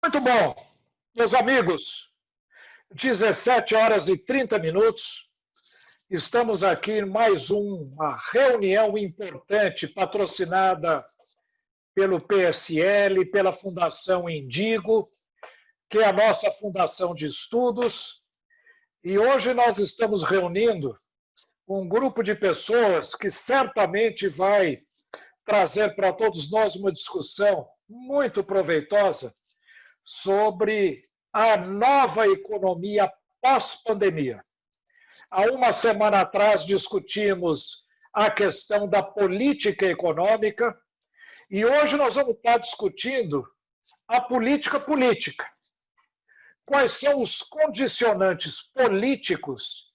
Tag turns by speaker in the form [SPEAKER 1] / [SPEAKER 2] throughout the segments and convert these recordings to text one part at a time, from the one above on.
[SPEAKER 1] Muito bom, meus amigos, 17 horas e 30 minutos, estamos aqui em mais uma reunião importante patrocinada pelo PSL, pela Fundação Indigo, que é a nossa fundação de estudos, e hoje nós estamos reunindo um grupo de pessoas que certamente vai trazer para todos nós uma discussão muito proveitosa sobre a nova economia pós-pandemia. Há uma semana atrás discutimos a questão da política econômica e hoje nós vamos estar discutindo a política política. Quais são os condicionantes políticos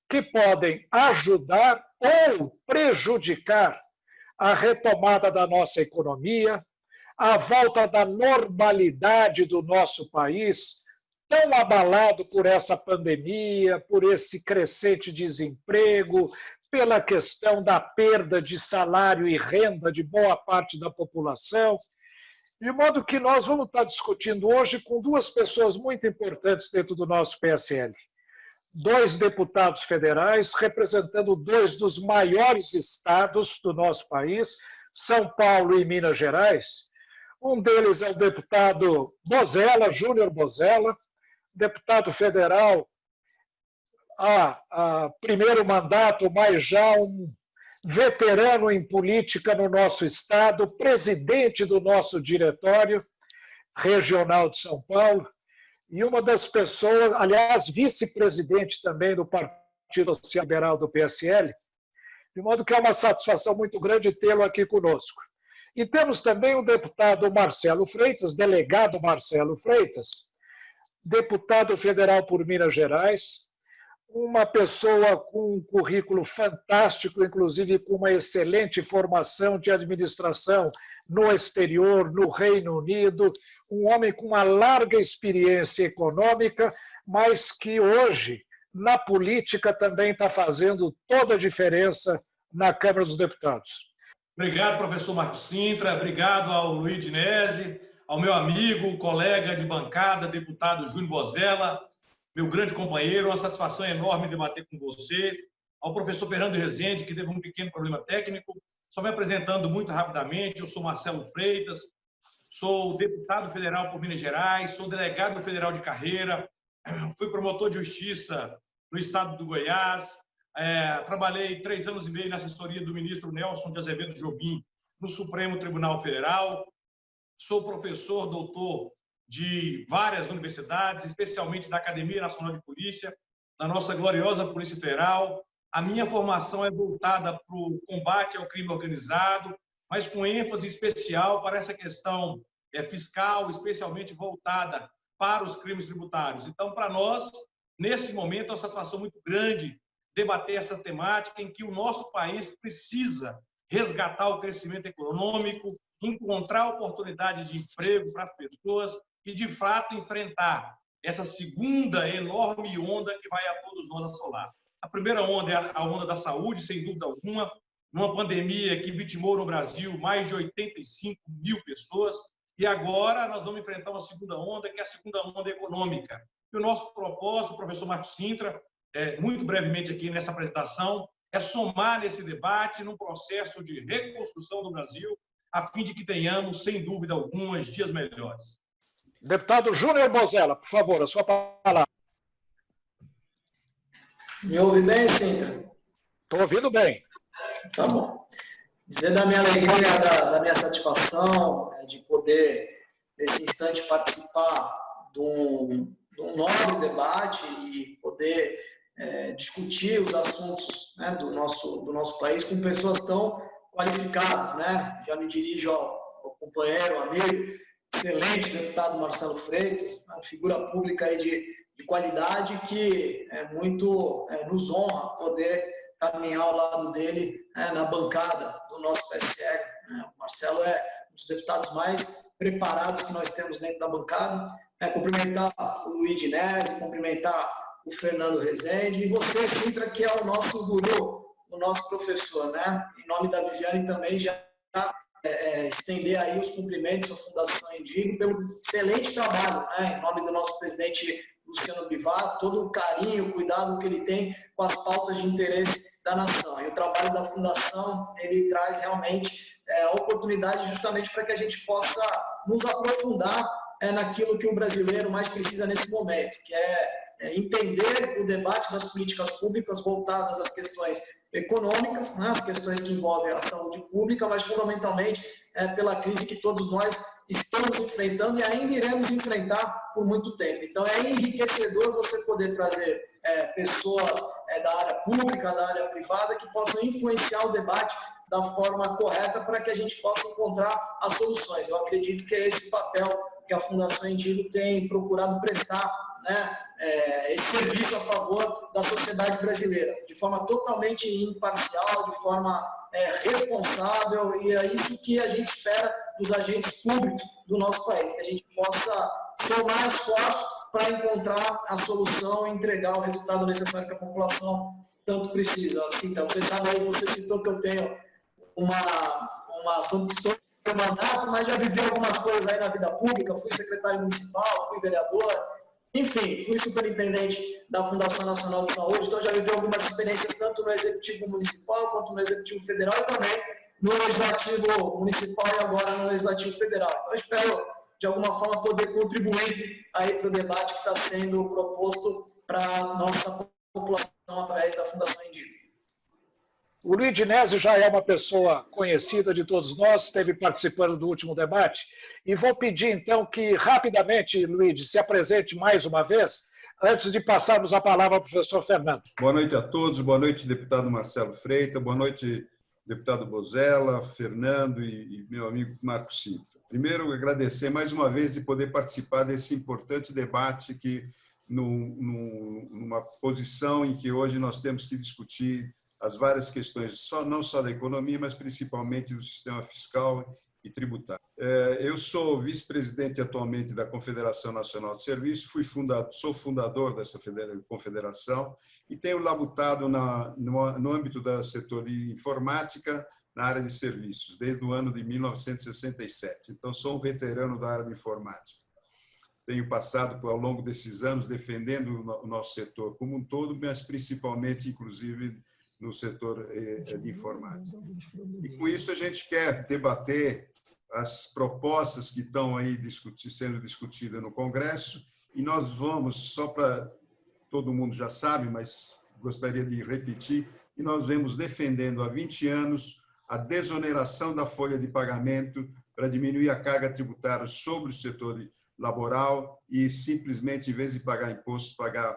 [SPEAKER 1] que podem ajudar ou prejudicar a retomada da nossa economia, a volta da normalidade do nosso país, tão abalado por essa pandemia, por esse crescente desemprego, pela questão da perda de salário e renda de boa parte da população. De modo que nós vamos estar discutindo hoje com duas pessoas muito importantes dentro do nosso PSL. Dois deputados federais, representando dois dos maiores estados do nosso país, São Paulo e Minas Gerais. Um deles é o deputado Bozella, Júnior Bozella, deputado federal a primeiro mandato, mas já um veterano em política no nosso estado, presidente do nosso diretório regional de São Paulo, e uma das pessoas, aliás, vice-presidente também do Partido Social Liberal do PSL, de modo que é uma satisfação muito grande tê-lo aqui conosco. E temos também o deputado Marcelo Freitas, delegado Marcelo Freitas, deputado federal por Minas Gerais, uma pessoa com um currículo fantástico, inclusive com uma excelente formação de administração no exterior, no Reino Unido, um homem com uma larga experiência econômica, mas que hoje, na política, também está fazendo toda a diferença na Câmara dos Deputados.
[SPEAKER 2] Obrigado, professor Marcos Sintra, obrigado ao Luiz Dinese, ao meu amigo, colega de bancada, deputado Júnior Bozella, meu grande companheiro, uma satisfação enorme debater com você, ao professor Fernando Rezende, que teve um pequeno problema técnico, só me apresentando muito rapidamente, eu sou Marcelo Freitas, sou deputado federal por Minas Gerais, sou delegado federal de carreira, fui promotor de justiça no estado do Goiás, trabalhei 3 anos e meio na assessoria do ministro Nelson de Azevedo Jobim no Supremo Tribunal Federal, sou professor, doutor de várias universidades, especialmente da Academia Nacional de Polícia, da nossa gloriosa Polícia Federal. A minha formação é voltada para o combate ao crime organizado, mas com ênfase especial para essa questão fiscal, especialmente voltada para os crimes tributários. Então, para nós, nesse momento, é uma satisfação muito grande debater essa temática em que o nosso país precisa resgatar o crescimento econômico, encontrar oportunidades de emprego para as pessoas e, de fato, enfrentar essa segunda enorme onda que vai a todos nós assolar. A primeira onda é a onda da saúde, sem dúvida alguma, numa pandemia que vitimou no Brasil mais de 85 mil pessoas, e agora nós vamos enfrentar uma segunda onda, que é a segunda onda econômica. E o nosso propósito, professor Marcos Sintra, muito brevemente aqui nessa apresentação, é somar nesse debate num processo de reconstrução do Brasil, a fim de que tenhamos, sem dúvida alguma, dias melhores.
[SPEAKER 1] Deputado Júnior Bozella, por favor, a sua palavra.
[SPEAKER 3] Me ouve bem, Sintra?
[SPEAKER 1] Estou ouvindo bem.
[SPEAKER 3] Tá bom. Dizer da minha alegria, da minha satisfação de poder, nesse instante, participar de um novo debate e poder discutir os assuntos, né, do nosso país com pessoas tão qualificadas, né? Já me dirijo ao companheiro, amigo, excelente deputado Marcelo Freitas, uma figura pública aí de qualidade que muito nos honra poder caminhar ao lado dele na bancada do nosso PSL. O Marcelo é um dos deputados mais preparados que nós temos dentro da bancada. Cumprimentar o Luiz Dinese, cumprimentar o Fernando Rezende e você, Sintra, que é o nosso guru, o nosso professor, né? Em nome da Viviane também já estender aí os cumprimentos à Fundação Indigo pelo excelente trabalho, né, em nome do nosso presidente Luciano Bivar, todo o carinho, o cuidado que ele tem com as pautas de interesse da nação. E o trabalho da Fundação, ele traz realmente a oportunidade justamente para que a gente possa nos aprofundar naquilo que o brasileiro mais precisa nesse momento, que é entender o debate das políticas públicas voltadas às questões econômicas, né, as questões que envolvem a saúde pública, mas fundamentalmente pela crise que todos nós estamos enfrentando e ainda iremos enfrentar por muito tempo. Então é enriquecedor você poder trazer pessoas da área pública, da área privada, que possam influenciar o debate da forma correta para que a gente possa encontrar as soluções. Eu acredito que é esse o papel que a Fundação Indigo tem procurado prestar, né, esse serviço a favor da sociedade brasileira, de forma totalmente imparcial, de forma responsável, e é isso que a gente espera dos agentes públicos do nosso país, que a gente possa somar esforços para encontrar a solução e entregar o resultado necessário que a população tanto precisa. Assim, então, você sabe aí, você citou que eu tenho estou no mandato, mas já vivi algumas coisas aí na vida pública, fui secretário municipal, fui vereador, enfim, fui superintendente da Fundação Nacional de Saúde, então já vivi algumas experiências tanto no Executivo Municipal quanto no Executivo Federal e também no Legislativo Municipal e agora no Legislativo Federal. Então, espero, de alguma forma, poder contribuir aí para o debate que está sendo proposto para a nossa população através da Fundação Indigo.
[SPEAKER 1] O Luiz Dinésio já é uma pessoa conhecida de todos nós, esteve participando do último debate, e vou pedir, então, que rapidamente, Luiz, se apresente mais uma vez, antes de passarmos a palavra ao professor Fernando.
[SPEAKER 4] Boa noite a todos, boa noite, deputado Marcelo Freitas, boa noite, deputado Bozella, Fernando e meu amigo Marco Sintra. Primeiro, agradecer mais uma vez de poder participar desse importante debate que, numa posição em que hoje nós temos que discutir as várias questões, não só da economia, mas principalmente do sistema fiscal e tributário. Eu sou vice-presidente atualmente da Confederação Nacional de Serviços, sou fundador dessa confederação e tenho labutado no âmbito do setor de informática na área de serviços, desde o ano de 1967. Então, sou um veterano da área de informática. Tenho passado, ao longo desses anos, defendendo o nosso setor como um todo, mas principalmente, inclusive, no setor de informática. E com isso a gente quer debater as propostas que estão aí sendo discutidas no Congresso, e nós vamos, só para todo mundo já sabe, mas gostaria de repetir, e nós vemos defendendo há 20 anos a desoneração da folha de pagamento para diminuir a carga tributária sobre o setor laboral e simplesmente, em vez de pagar imposto, pagar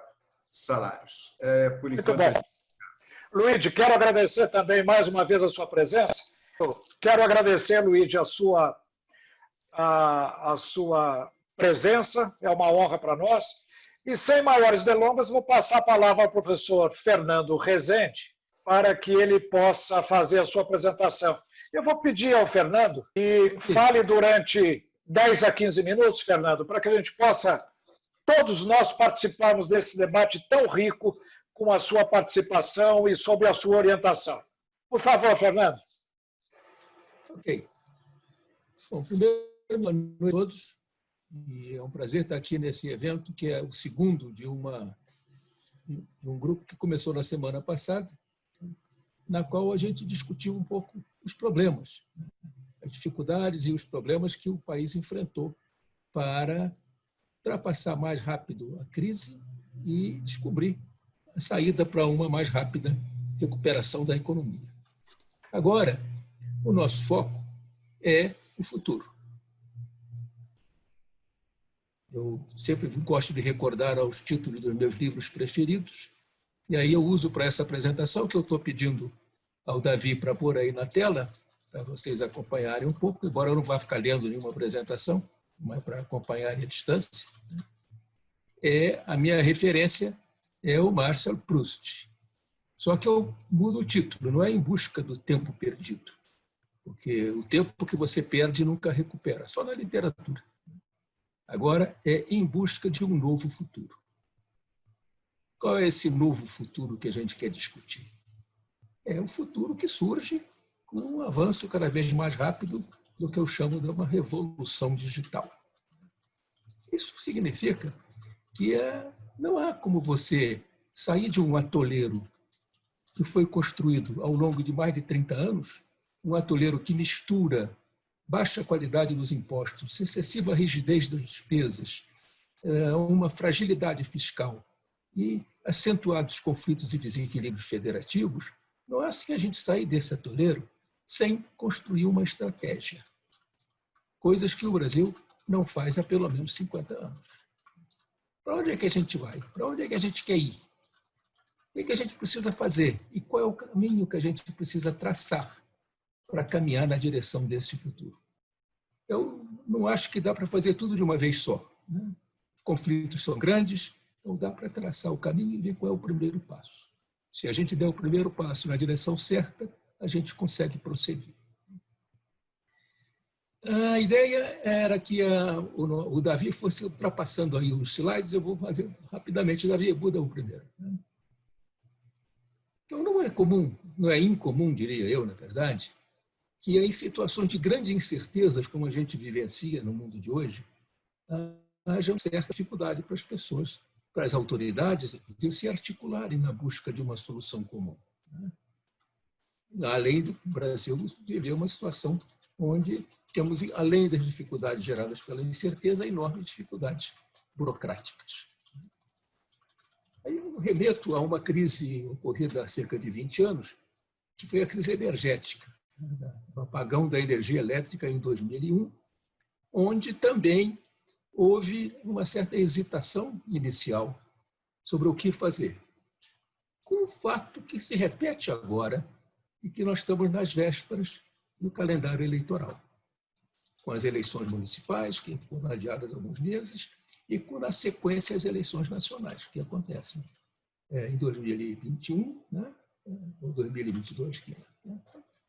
[SPEAKER 4] salários. Por enquanto.
[SPEAKER 1] Muito bem. Luiz, quero agradecer também mais uma vez a sua presença. Quero agradecer, Luiz, a sua presença, é uma honra para nós. E sem maiores delongas, vou passar a palavra ao professor Fernando Rezende para que ele possa fazer a sua apresentação. Eu vou pedir ao Fernando que fale durante 10 a 15 minutos, Fernando, para que a gente possa, todos nós participarmos desse debate tão rico com a sua participação e sob a sua orientação. Por favor, Fernando.
[SPEAKER 5] Ok. Bom, primeiro, boa noite a todos. E é um prazer estar aqui nesse evento, que é o segundo de um grupo que começou na semana passada, na qual a gente discutiu um pouco os problemas, as dificuldades e os problemas que o país enfrentou para ultrapassar mais rápido a crise e descobrir a saída para uma mais rápida recuperação da economia. Agora, o nosso foco é o futuro. Eu sempre gosto de recordar os títulos dos meus livros preferidos, e aí eu uso para essa apresentação, que eu estou pedindo ao Davi para pôr aí na tela, para vocês acompanharem um pouco, embora eu não vá ficar lendo nenhuma apresentação, mas para acompanharem à distância. A minha referência é o Marcel Proust. Só que eu mudo o título, não é Em Busca do Tempo Perdido, porque o tempo que você perde nunca recupera, só na literatura. Agora é Em Busca de um Novo Futuro. Qual é esse novo futuro que a gente quer discutir? É um futuro que surge com um avanço cada vez mais rápido do que eu chamo de uma revolução digital. Isso significa que não há como você sair de um atoleiro que foi construído ao longo de mais de 30 anos, um atoleiro que mistura baixa qualidade dos impostos, excessiva rigidez das despesas, uma fragilidade fiscal e acentuados conflitos e desequilíbrios federativos. Não é assim a gente sair desse atoleiro sem construir uma estratégia. Coisas que o Brasil não faz há pelo menos 50 anos. Para onde é que a gente vai? Para onde é que a gente quer ir? O que a gente precisa fazer? E qual é o caminho que a gente precisa traçar para caminhar na direção desse futuro? Eu não acho que dá para fazer tudo de uma vez só, né? Os conflitos são grandes, então dá para traçar o caminho e ver qual é o primeiro passo. Se a gente der o primeiro passo na direção certa, a gente consegue prosseguir. A ideia era que o Davi fosse ultrapassando aí os slides, eu vou fazer rapidamente. Davi, muda o primeiro. Então, não é comum, não é incomum, diria eu, na verdade, que em situações de grandes incertezas, como a gente vivencia no mundo de hoje, haja uma certa dificuldade para as pessoas, para as autoridades, de se articularem na busca de uma solução comum. Além do Brasil viver uma situação onde temos, além das dificuldades geradas pela incerteza, enormes dificuldades burocráticas. Aí eu remeto a uma crise ocorrida há cerca de 20 anos, que foi a crise energética, o apagão da energia elétrica em 2001, onde também houve uma certa hesitação inicial sobre o que fazer. Com um fato que se repete agora e que nós estamos nas vésperas do calendário eleitoral, com as eleições municipais, que foram adiadas há alguns meses, e com, na sequência, as eleições nacionais, que acontecem em 2021, né? Ou 2022. Né?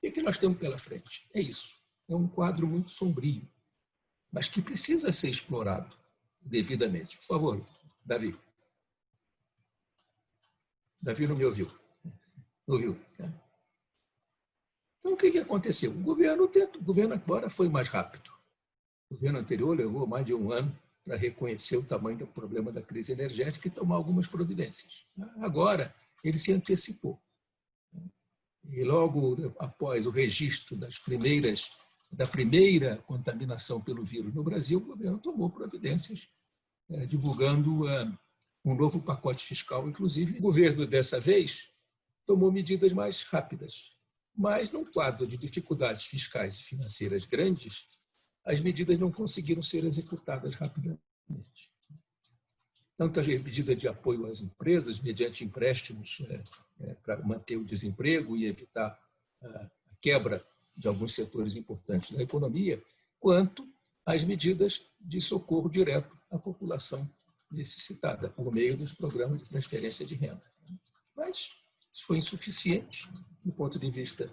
[SPEAKER 5] O que nós temos pela frente? É isso. É um quadro muito sombrio, mas que precisa ser explorado devidamente. Por favor, Davi. Davi não me ouviu. Ouviu? Né? Então, o que aconteceu? O governo agora foi mais rápido. O governo anterior levou mais de um ano para reconhecer o tamanho do problema da crise energética e tomar algumas providências. Agora, ele se antecipou. E logo após o registro da primeira contaminação pelo vírus no Brasil, o governo tomou providências, divulgando um novo pacote fiscal. Inclusive, o governo, dessa vez, tomou medidas mais rápidas. Mas, num quadro de dificuldades fiscais e financeiras grandes, as medidas não conseguiram ser executadas rapidamente. Tanto as medidas de apoio às empresas, mediante empréstimos para manter o desemprego e evitar a quebra de alguns setores importantes da economia, quanto as medidas de socorro direto à população necessitada, por meio dos programas de transferência de renda. Mas isso foi insuficiente do ponto de vista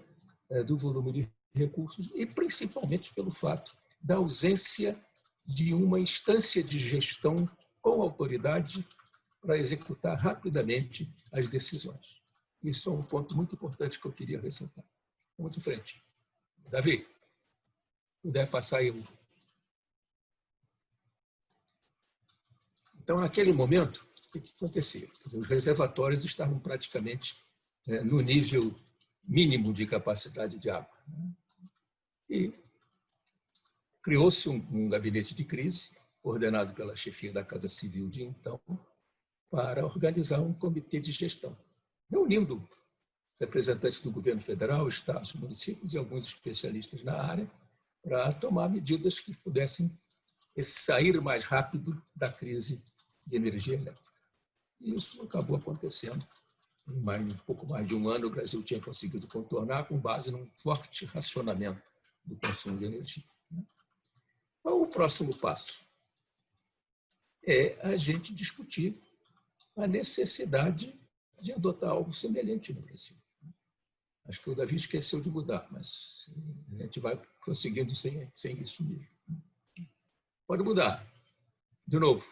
[SPEAKER 5] do volume de recursos e principalmente pelo fato da ausência de uma instância de gestão com autoridade para executar rapidamente as decisões. Isso é um ponto muito importante que eu queria ressaltar. Vamos em frente. Davi, puder passar aí. Então, naquele momento, o que acontecia? Os reservatórios estavam praticamente no nível mínimo de capacidade de água. E criou-se um gabinete de crise, coordenado pela chefia da Casa Civil de então, para organizar um comitê de gestão, reunindo representantes do governo federal, estados, municípios e alguns especialistas na área, para tomar medidas que pudessem sair mais rápido da crise de energia elétrica. E isso acabou acontecendo. Em um pouco mais de um ano, o Brasil tinha conseguido contornar com base num forte racionamento do consumo de energia. Qual o próximo passo? É a gente discutir a necessidade de adotar algo semelhante no Brasil. Acho que o Davi esqueceu de mudar, mas a gente vai prosseguindo sem isso mesmo. Pode mudar. De novo.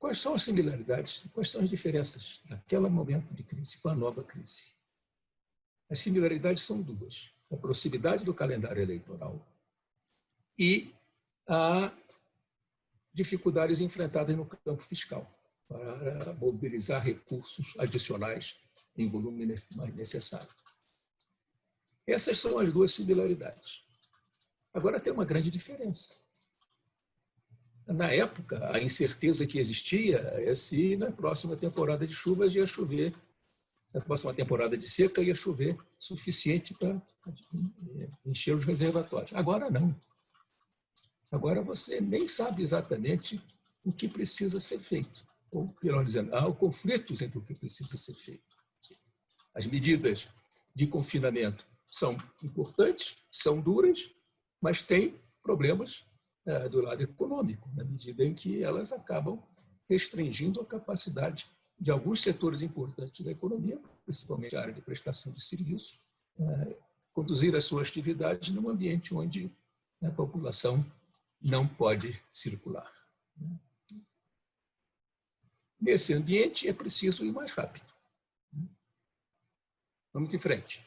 [SPEAKER 5] quais são as similaridades e quais são as diferenças daquele momento de crise com a nova crise? As similaridades são duas: a proximidade do calendário eleitoral e a dificuldades enfrentadas no campo fiscal para mobilizar recursos adicionais em volume mais necessário. Essas são as duas similaridades. Agora tem uma grande diferença. Na época, a incerteza que existia é se na próxima temporada de chuvas ia chover, na próxima temporada de seca ia chover suficiente para encher os reservatórios. Agora não. Agora você nem sabe exatamente o que precisa ser feito. Ou, melhor dizendo, há conflitos entre o que precisa ser feito. As medidas de confinamento são importantes, são duras, mas têm problemas do lado econômico, na medida em que elas acabam restringindo a capacidade de alguns setores importantes da economia, principalmente a área de prestação de serviço, conduzir as suas atividades num ambiente onde a população não pode circular. Nesse ambiente é preciso ir mais rápido. Vamos em frente.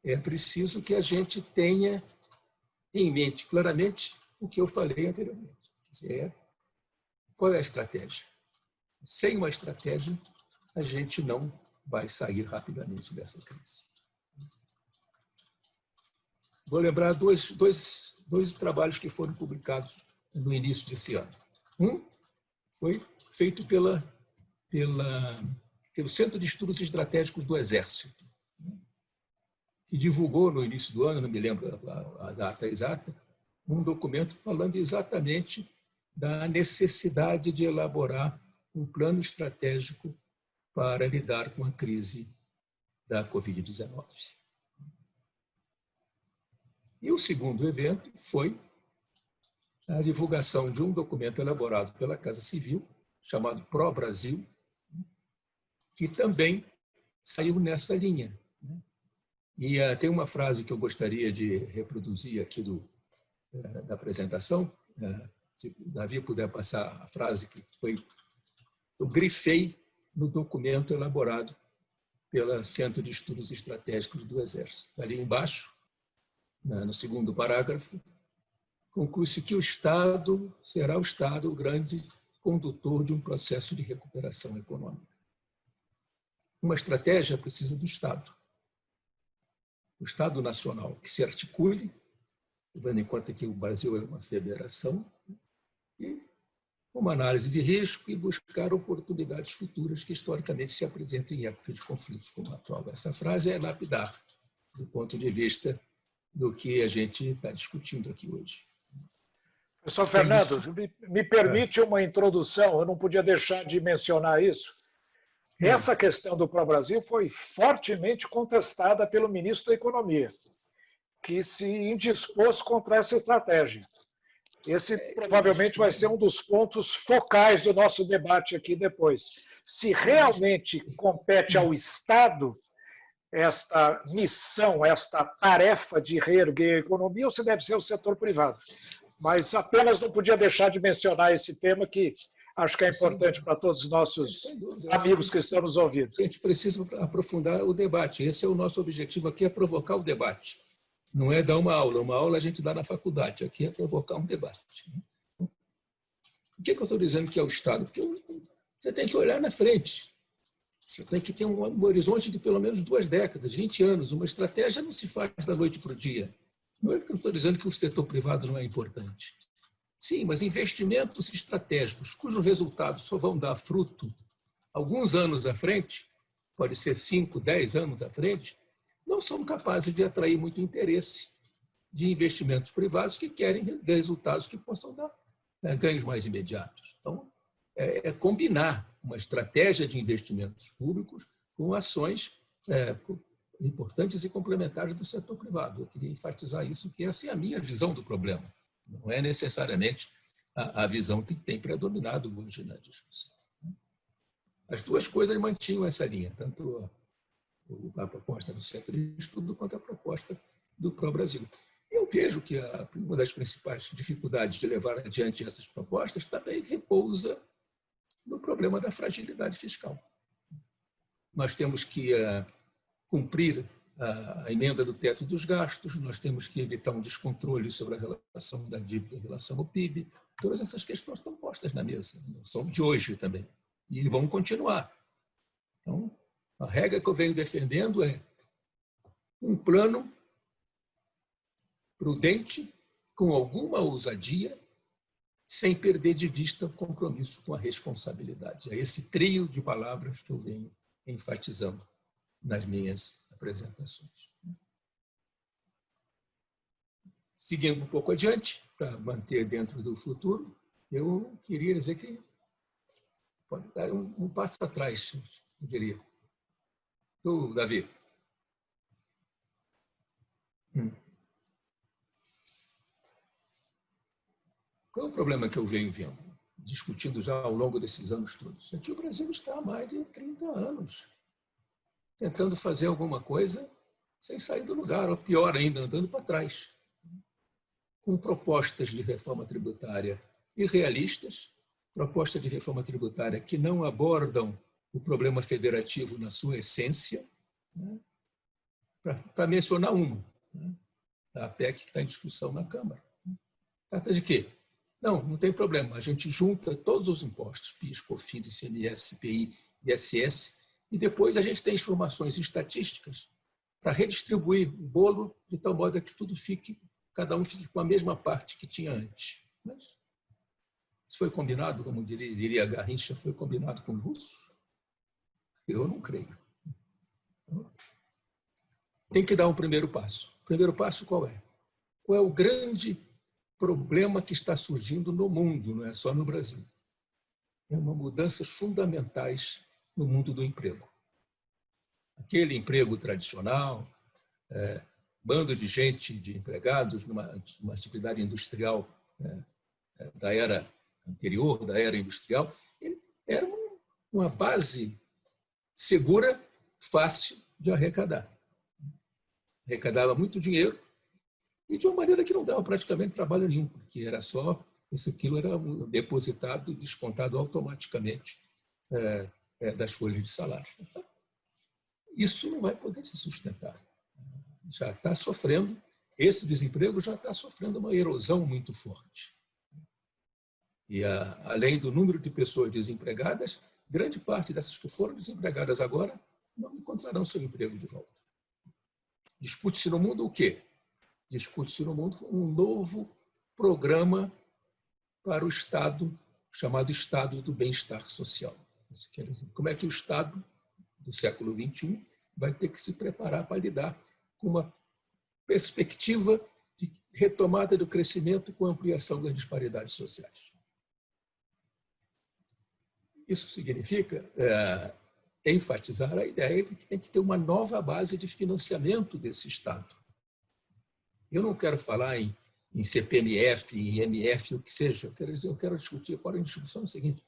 [SPEAKER 5] É preciso que a gente tenha em mente claramente o que eu falei anteriormente. Qual é a estratégia? Sem uma estratégia, a gente não vai sair rapidamente dessa crise. Vou lembrar dois trabalhos que foram publicados no início desse ano. Um foi feito pelo Centro de Estudos Estratégicos do Exército, que divulgou no início do ano, não me lembro a data exata, um documento falando exatamente da necessidade de elaborar um plano estratégico para lidar com a crise da Covid-19. E o segundo evento foi a divulgação de um documento elaborado pela Casa Civil, chamado Pro Brasil, que também saiu nessa linha. E tem uma frase que eu gostaria de reproduzir aqui da apresentação. Se o Davi puder passar a frase que eu grifei no documento elaborado pelo Centro de Estudos Estratégicos do Exército. Ali embaixo, no segundo parágrafo, conclui-se que o Estado será o grande condutor de um processo de recuperação econômica. Uma estratégia precisa do Estado. O Estado nacional que se articule, levando em conta que o Brasil é uma federação, e uma análise de risco e buscar oportunidades futuras que historicamente se apresentam em época de conflitos como a atual. Essa frase é lapidar do ponto de vista do que a gente está discutindo aqui hoje.
[SPEAKER 1] Professor Fernando, me permite uma introdução, eu não podia deixar de mencionar isso. Essa questão do Pro-Brasil foi fortemente contestada pelo ministro da Economia, que se indispôs contra essa estratégia. Esse provavelmente vai ser um dos pontos focais do nosso debate aqui depois. Se realmente compete ao Estado esta missão, esta tarefa de reerguer a economia, ou se deve ser o setor privado. Mas apenas não podia deixar de mencionar esse tema que acho que é importante para todos os nossos amigos que estão nos ouvindo.
[SPEAKER 5] A gente precisa aprofundar o debate. Esse é o nosso objetivo aqui, é provocar o debate. Não é dar uma aula a gente dá na faculdade, aqui é provocar um debate. Por que eu estou dizendo que é o Estado? Porque você tem que olhar na frente. Você tem que ter um horizonte de pelo menos 2 décadas, 20 anos. Uma estratégia não se faz da noite para o dia. Não é que eu estou dizendo que o setor privado não é importante. Sim, mas investimentos estratégicos, cujos resultados só vão dar fruto alguns anos à frente, pode ser 5, 10 anos à frente, não são capazes de atrair muito interesse de investimentos privados que querem resultados que possam dar ganhos mais imediatos. Então, é combinar uma estratégia de investimentos públicos com ações importantes e complementares do setor privado. Eu queria enfatizar isso, que essa é a minha visão do problema. Não é necessariamente a visão que tem predominado hoje na discussão. As duas coisas mantinham essa linha, tanto a proposta do Centro de Estudo quanto a proposta do Pro-Brasil. Eu vejo que uma das principais dificuldades de levar adiante essas propostas também repousa problema da fragilidade fiscal. Nós temos que cumprir a emenda do teto dos gastos, nós temos que evitar um descontrole sobre a relação da dívida em relação ao PIB. Todas essas questões estão postas na mesa, não são de hoje também, e vão continuar. Então, a regra que eu venho defendendo é um plano prudente, com alguma ousadia, sem perder de vista o compromisso com a responsabilidade. É esse trio de palavras que eu venho enfatizando nas minhas apresentações. Seguindo um pouco adiante, para manter dentro do futuro, eu queria dizer que pode dar um passo atrás, eu diria. Davi. Qual é o problema que eu venho vendo, discutindo já ao longo desses anos todos? É que o Brasil está há mais de 30 anos tentando fazer alguma coisa sem sair do lugar, ou pior ainda, andando para trás, com propostas de reforma tributária irrealistas, propostas de reforma tributária que não abordam o problema federativo na sua essência, né? Para mencionar uma, né? A PEC que está em discussão na Câmara. Trata de quê? Não tem problema, a gente junta todos os impostos, PIS, COFINS, ICMS, IPI, ISS, e depois a gente tem informações estatísticas para redistribuir o bolo de tal modo que tudo fique, cada um fique com a mesma parte que tinha antes. Mas isso foi combinado, como diria Garrincha, foi combinado com os russos? Eu não creio. Tem que dar um primeiro passo. O primeiro passo qual é? Qual é o grande problema que está surgindo no mundo, não é só no Brasil? É uma mudanças fundamentais no mundo do emprego. Aquele emprego tradicional, bando de gente, de empregados, numa atividade industrial da era anterior, da era industrial, era uma base segura, fácil de arrecadar. Arrecadava muito dinheiro e de uma maneira que não dava praticamente trabalho nenhum, porque era só, aquilo era depositado, descontado automaticamente das folhas de salário. Então, isso não vai poder se sustentar. Já está sofrendo, esse desemprego já está sofrendo uma erosão muito forte. E, além do número de pessoas desempregadas, grande parte dessas que foram desempregadas agora não encontrarão seu emprego de volta. Discute-se no mundo o quê? Discute-se no mundo um novo programa para o Estado, chamado Estado do Bem-Estar Social. Como é que o Estado do século XXI vai ter que se preparar para lidar com uma perspectiva de retomada do crescimento com ampliação das disparidades sociais. Isso significa enfatizar a ideia de que tem que ter uma nova base de financiamento desse Estado. Eu não quero falar em CPMF, em IMF, o que seja. Eu quero discutir, agora em discussão é o seguinte: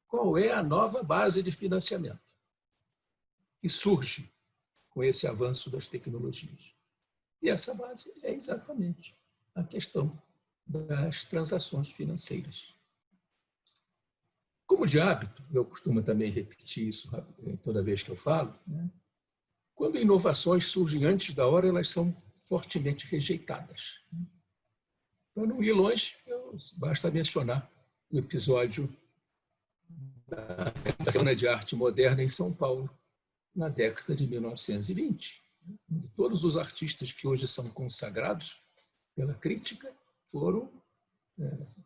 [SPEAKER 5] qual é a nova base de financiamento que surge com esse avanço das tecnologias? E essa base é exatamente a questão das transações financeiras. Como de hábito, eu costumo também repetir isso toda vez que eu falo, né? Quando inovações surgem antes da hora, elas são fortemente rejeitadas. Para não ir longe, basta mencionar o episódio da Semana de Arte Moderna em São Paulo, na década de 1920. Todos os artistas que hoje são consagrados pela crítica foram,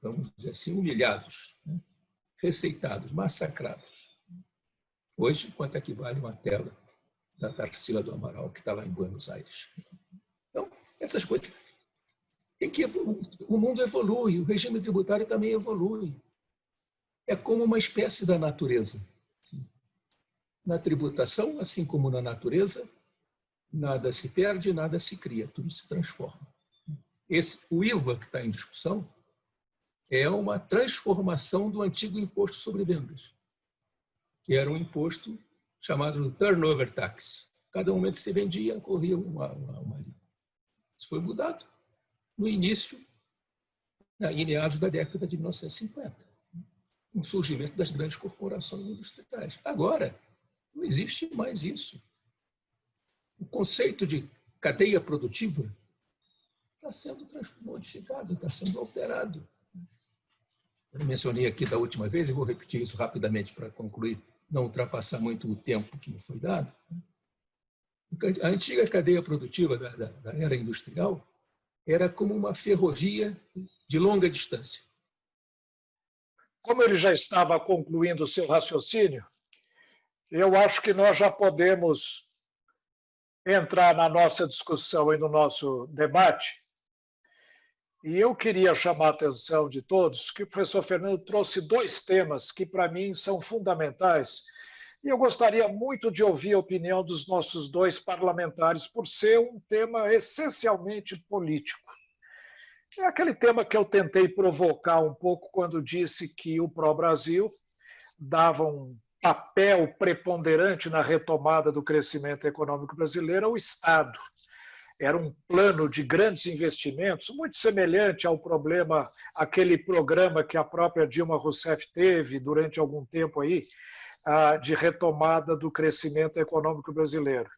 [SPEAKER 5] vamos dizer assim, humilhados, né? Receitados, massacrados. Hoje, quanto é que vale uma tela da Tarsila do Amaral, que está lá em Buenos Aires? Então, essas coisas... O mundo evolui, o regime tributário também evolui. É como uma espécie da natureza. Na tributação, assim como na natureza, nada se perde, nada se cria, tudo se transforma. O IVA que está em discussão é uma transformação do antigo imposto sobre vendas, que era um imposto chamado turnover tax. Cada momento que se vendia, corria uma alíquota. Isso foi mudado no início, em meados da década de 1950. o surgimento das grandes corporações industriais. Agora, não existe mais isso. O conceito de cadeia produtiva está sendo modificado, está sendo alterado. Eu mencionei aqui da última vez, e vou repetir isso rapidamente para concluir, não ultrapassar muito o tempo que me foi dado. A antiga cadeia produtiva da era industrial era como uma ferrovia de longa distância.
[SPEAKER 1] Como ele já estava concluindo o seu raciocínio, eu acho que nós já podemos entrar na nossa discussão e no nosso debate. E eu queria chamar a atenção de todos que o professor Fernando trouxe dois temas que, para mim, são fundamentais. E eu gostaria muito de ouvir a opinião dos nossos dois parlamentares, por ser um tema essencialmente político. É aquele tema que eu tentei provocar um pouco quando disse que o Pró-Brasil dava um papel preponderante na retomada do crescimento econômico brasileiro ao Estado. Era um plano de grandes investimentos, muito semelhante ao problema, aquele programa que a própria Dilma Rousseff teve durante algum tempo aí, de retomada do crescimento econômico brasileiro.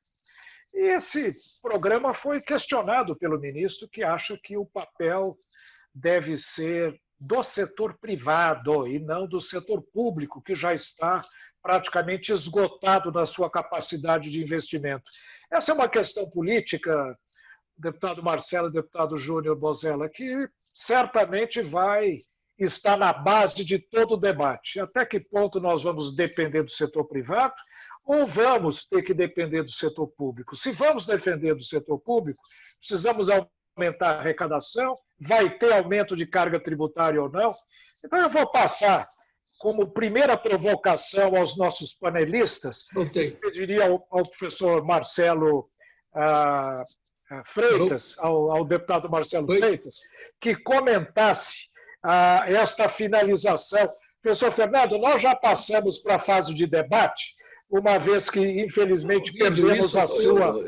[SPEAKER 1] E esse programa foi questionado pelo ministro, que acha que o papel deve ser do setor privado e não do setor público, que já está praticamente esgotado na sua capacidade de investimento. Essa é uma questão política, deputado Marcelo e deputado Júnior Bozella, que certamente vai estar na base de todo o debate. Até que ponto nós vamos depender do setor privado ou vamos ter que depender do setor público? Se vamos depender do setor público, precisamos aumentar a arrecadação, vai ter aumento de carga tributária ou não? Então eu vou passar como primeira provocação aos nossos panelistas, pediria ao professor Marcelo Freitas, ao deputado Marcelo Freitas, que comentasse esta finalização. Professor Fernando, nós já passamos para a fase de debate, uma vez que, infelizmente, perdemos a sua...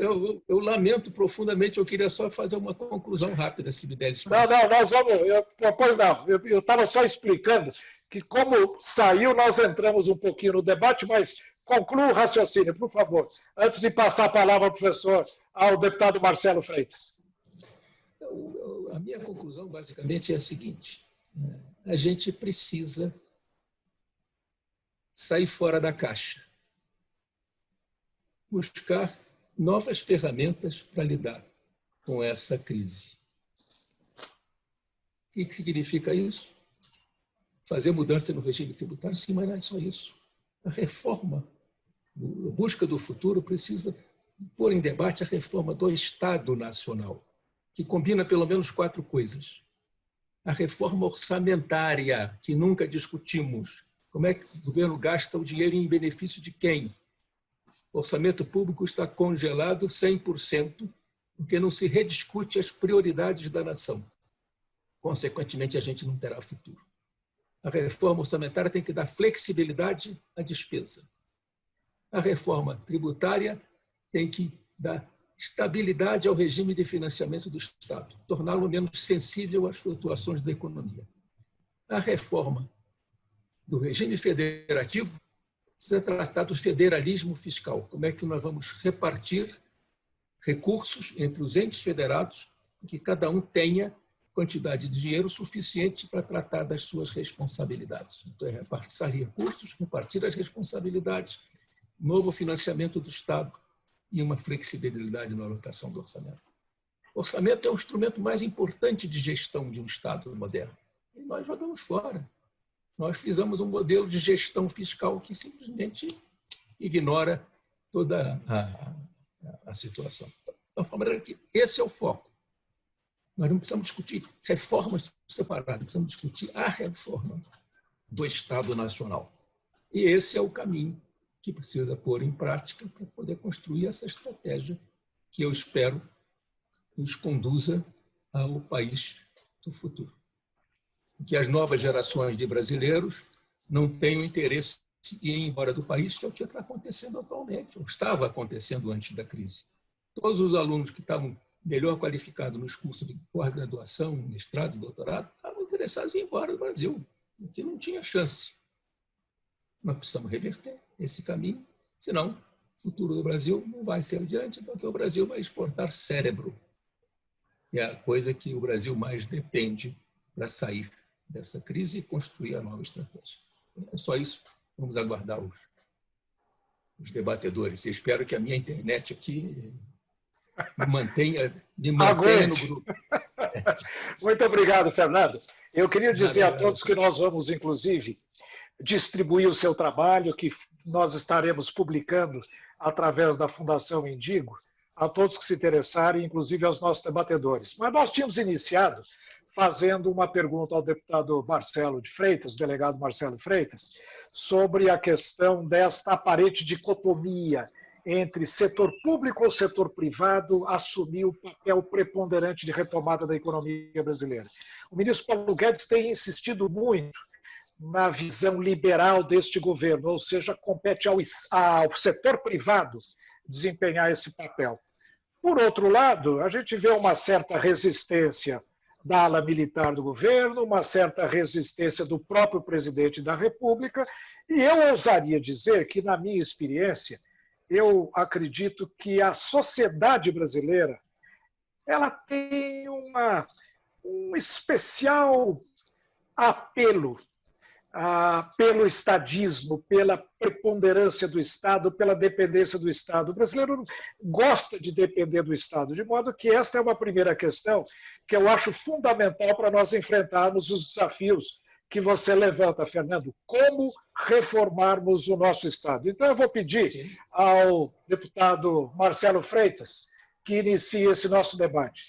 [SPEAKER 5] Eu lamento profundamente, eu queria só fazer uma conclusão rápida, se me der espaço.
[SPEAKER 1] Não, nós vamos... Pois não, eu estava só explicando que, como saiu, nós entramos um pouquinho no debate, mas conclua o raciocínio, por favor, antes de passar a palavra ao deputado Marcelo Freitas.
[SPEAKER 5] A minha conclusão, basicamente, é a seguinte. A gente precisa sair fora da caixa, buscar novas ferramentas para lidar com essa crise. O que significa isso? Fazer mudança no regime tributário? Sim, mas não é só isso. A reforma, a busca do futuro, precisa pôr em debate a reforma do Estado Nacional, que combina pelo menos 4 coisas. A reforma orçamentária, que nunca discutimos. Como é que o governo gasta o dinheiro em benefício de quem? O orçamento público está congelado 100%, porque não se rediscute as prioridades da nação. Consequentemente, a gente não terá futuro. A reforma orçamentária tem que dar flexibilidade à despesa. A reforma tributária tem que dar estabilidade ao regime de financiamento do Estado, torná-lo menos sensível às flutuações da economia. A reforma do regime federativo precisa tratar do federalismo fiscal. Como é que nós vamos repartir recursos entre os entes federados, para que cada um tenha quantidade de dinheiro suficiente para tratar das suas responsabilidades. Então, é repartir recursos, repartir as responsabilidades, novo financiamento do Estado e uma flexibilidade na alocação do orçamento. O orçamento é o instrumento mais importante de gestão de um Estado moderno. E nós jogamos fora. Nós fizemos um modelo de gestão fiscal que simplesmente ignora toda a situação. Então, esse é o foco. Nós não precisamos discutir reformas separadas, precisamos discutir a reforma do Estado Nacional. E esse é o caminho que precisa pôr em prática para poder construir essa estratégia que eu espero nos conduza ao país do futuro. Que as novas gerações de brasileiros não tenham interesse em ir embora do país, que é o que está acontecendo atualmente, ou estava acontecendo antes da crise. Todos os alunos que estavam melhor qualificados nos cursos de pós-graduação, mestrado, doutorado, estavam interessados em ir embora do Brasil, que não tinha chance. Nós precisamos reverter esse caminho, senão o futuro do Brasil não vai ser adiante, porque o Brasil vai exportar cérebro. É a coisa que o Brasil mais depende para sair dessa crise e construir a nova estratégia. É só isso. Vamos aguardar os debatedores. Eu espero que a minha internet aqui me mantenha no grupo.
[SPEAKER 1] Muito obrigado, Fernando. Eu queria dizer a todos que nós vamos, inclusive, distribuir o seu trabalho, que nós estaremos publicando através da Fundação Indigo, a todos que se interessarem, inclusive aos nossos debatedores. Mas nós tínhamos iniciado fazendo uma pergunta ao deputado Marcelo de Freitas, delegado Marcelo Freitas, sobre a questão desta aparente dicotomia entre setor público ou setor privado assumir o papel preponderante de retomada da economia brasileira. O ministro Paulo Guedes tem insistido muito na visão liberal deste governo, ou seja, compete ao setor privado desempenhar esse papel. Por outro lado, a gente vê uma certa resistência da ala militar do governo, uma certa resistência do próprio presidente da República, e eu ousaria dizer que, na minha experiência, eu acredito que a sociedade brasileira ela tem um especial apelo pelo estadismo, pela preponderância do Estado, pela dependência do Estado. O brasileiro gosta de depender do Estado, de modo que esta é uma primeira questão que eu acho fundamental para nós enfrentarmos os desafios que você levanta, Fernando. Como reformarmos o nosso Estado? Então, eu vou pedir ao deputado Marcelo Freitas que inicie esse nosso debate.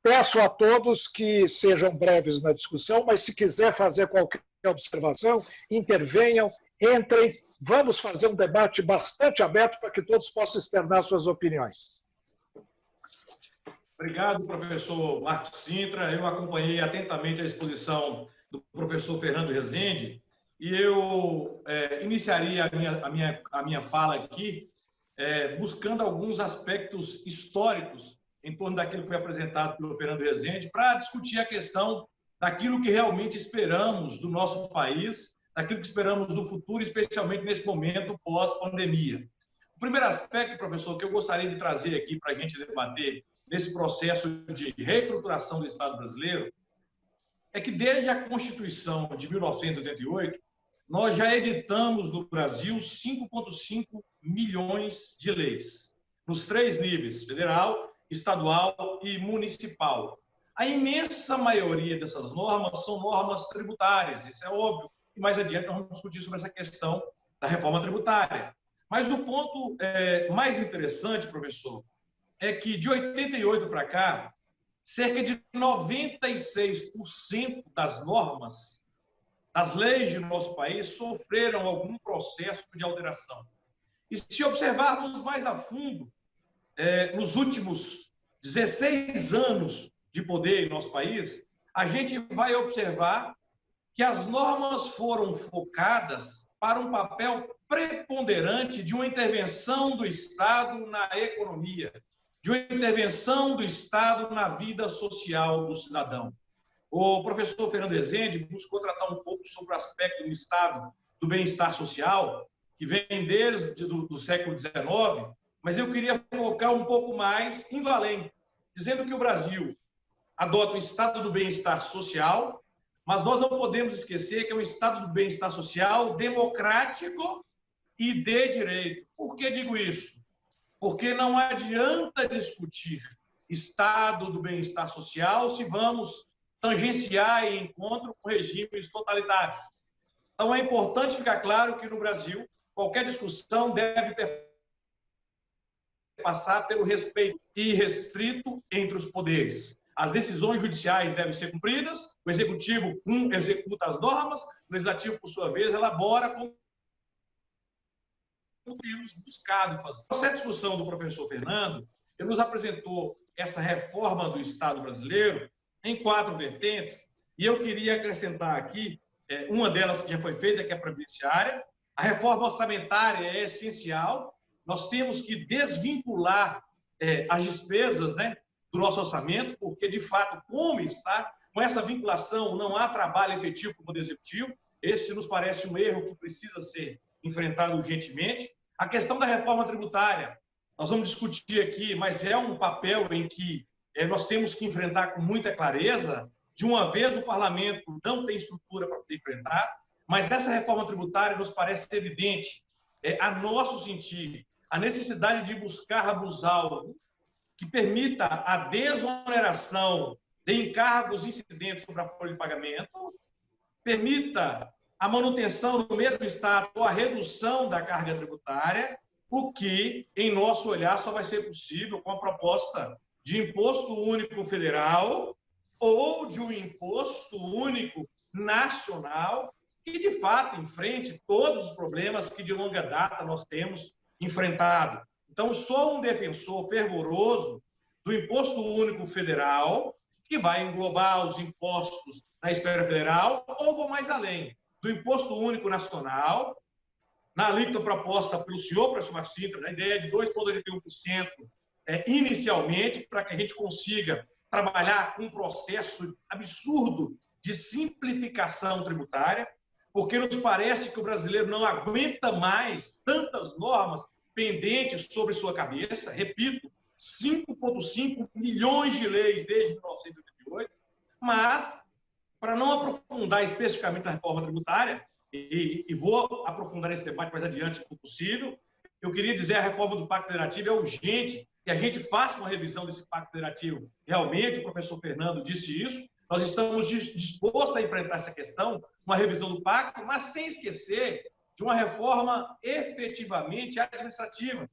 [SPEAKER 1] Peço a todos que sejam breves na discussão, mas se quiser fazer qualquer observação, intervenham, entrem, vamos fazer um debate bastante aberto para que todos possam externar suas opiniões.
[SPEAKER 2] Obrigado, professor Marcos Sintra. Eu acompanhei atentamente a exposição do professor Fernando Rezende e eu iniciaria a minha fala aqui buscando alguns aspectos históricos em torno daquilo que foi apresentado pelo Fernando Rezende para discutir a questão daquilo que realmente esperamos do nosso país, daquilo que esperamos do futuro, especialmente nesse momento pós-pandemia. O primeiro aspecto, professor, que eu gostaria de trazer aqui para a gente debater nesse processo de reestruturação do Estado brasileiro é que desde a Constituição de 1988, nós já editamos no Brasil 5,5 milhões de leis, nos 3 níveis, federal, estadual e municipal. A imensa maioria dessas normas são normas tributárias, isso é óbvio, e mais adiante nós vamos discutir sobre essa questão da reforma tributária. Mas o ponto mais interessante, professor, é que de 88 para cá, cerca de 96% das normas, das leis de nosso país, sofreram algum processo de alteração. E se observarmos mais a fundo, nos últimos 16 anos de poder em nosso país, a gente vai observar que as normas foram focadas para um papel preponderante de uma intervenção do Estado na economia, de uma intervenção do Estado na vida social do cidadão. O professor Fernando Rezende buscou tratar um pouco sobre o aspecto do Estado do bem-estar social, que vem desde o século XIX, mas eu queria focar um pouco mais em além, dizendo que o Brasil adota um Estado do bem-estar social, mas nós não podemos esquecer que é um Estado do bem-estar social democrático e de direito. Por que digo isso? Porque não adianta discutir Estado do bem-estar social se vamos tangenciar em encontro com regimes totalitários. Então, é importante ficar claro que no Brasil, qualquer discussão deve passar pelo respeito irrestrito entre os poderes. As decisões judiciais devem ser cumpridas, o Executivo executa as normas, o Legislativo, por sua vez, elabora como temos buscado fazer. Essa discussão do professor Fernando, ele nos apresentou essa reforma do Estado brasileiro em 4 vertentes, e eu queria acrescentar aqui uma delas que já foi feita, que é a previdenciária. A reforma orçamentária é essencial, nós temos que desvincular as despesas, né, do nosso orçamento, porque, de fato, como está, com essa vinculação, não há trabalho efetivo para o Poder Executivo. esse nos parece um erro que precisa ser enfrentado urgentemente. A questão da reforma tributária, nós vamos discutir aqui, mas é um papel em que nós temos que enfrentar com muita clareza. De uma vez, o parlamento não tem estrutura para poder enfrentar, mas essa reforma tributária nos parece evidente, a nosso sentir, a necessidade de buscarmos algo que permita a desoneração de encargos incidentes sobre a folha de pagamento, permita a manutenção no mesmo estado ou a redução da carga tributária, o que, em nosso olhar, só vai ser possível com a proposta de imposto único federal ou de um imposto único nacional que, de fato, enfrente todos os problemas que, de longa data, nós temos enfrentado. Então, sou um defensor fervoroso do imposto único federal, que vai englobar os impostos na esfera federal, ou vou mais além, do imposto único nacional, na alíquota proposta pelo senhor professor Marcos Cintra, na ideia de 2,81% inicialmente, para que a gente consiga trabalhar com um processo absurdo de simplificação tributária, porque nos parece que o brasileiro não aguenta mais tantas normas pendentes sobre sua cabeça. Repito, 5,5 milhões de leis desde 1988, mas, para não aprofundar especificamente na reforma tributária, e vou aprofundar esse debate mais adiante, se for possível, eu queria dizer que a reforma do Pacto Federativo é urgente, que a gente faça uma revisão desse Pacto Federativo. Realmente, o professor Fernando disse isso, nós estamos dispostos a enfrentar essa questão, uma revisão do Pacto, mas sem esquecer de uma reforma efetivamente administrativa,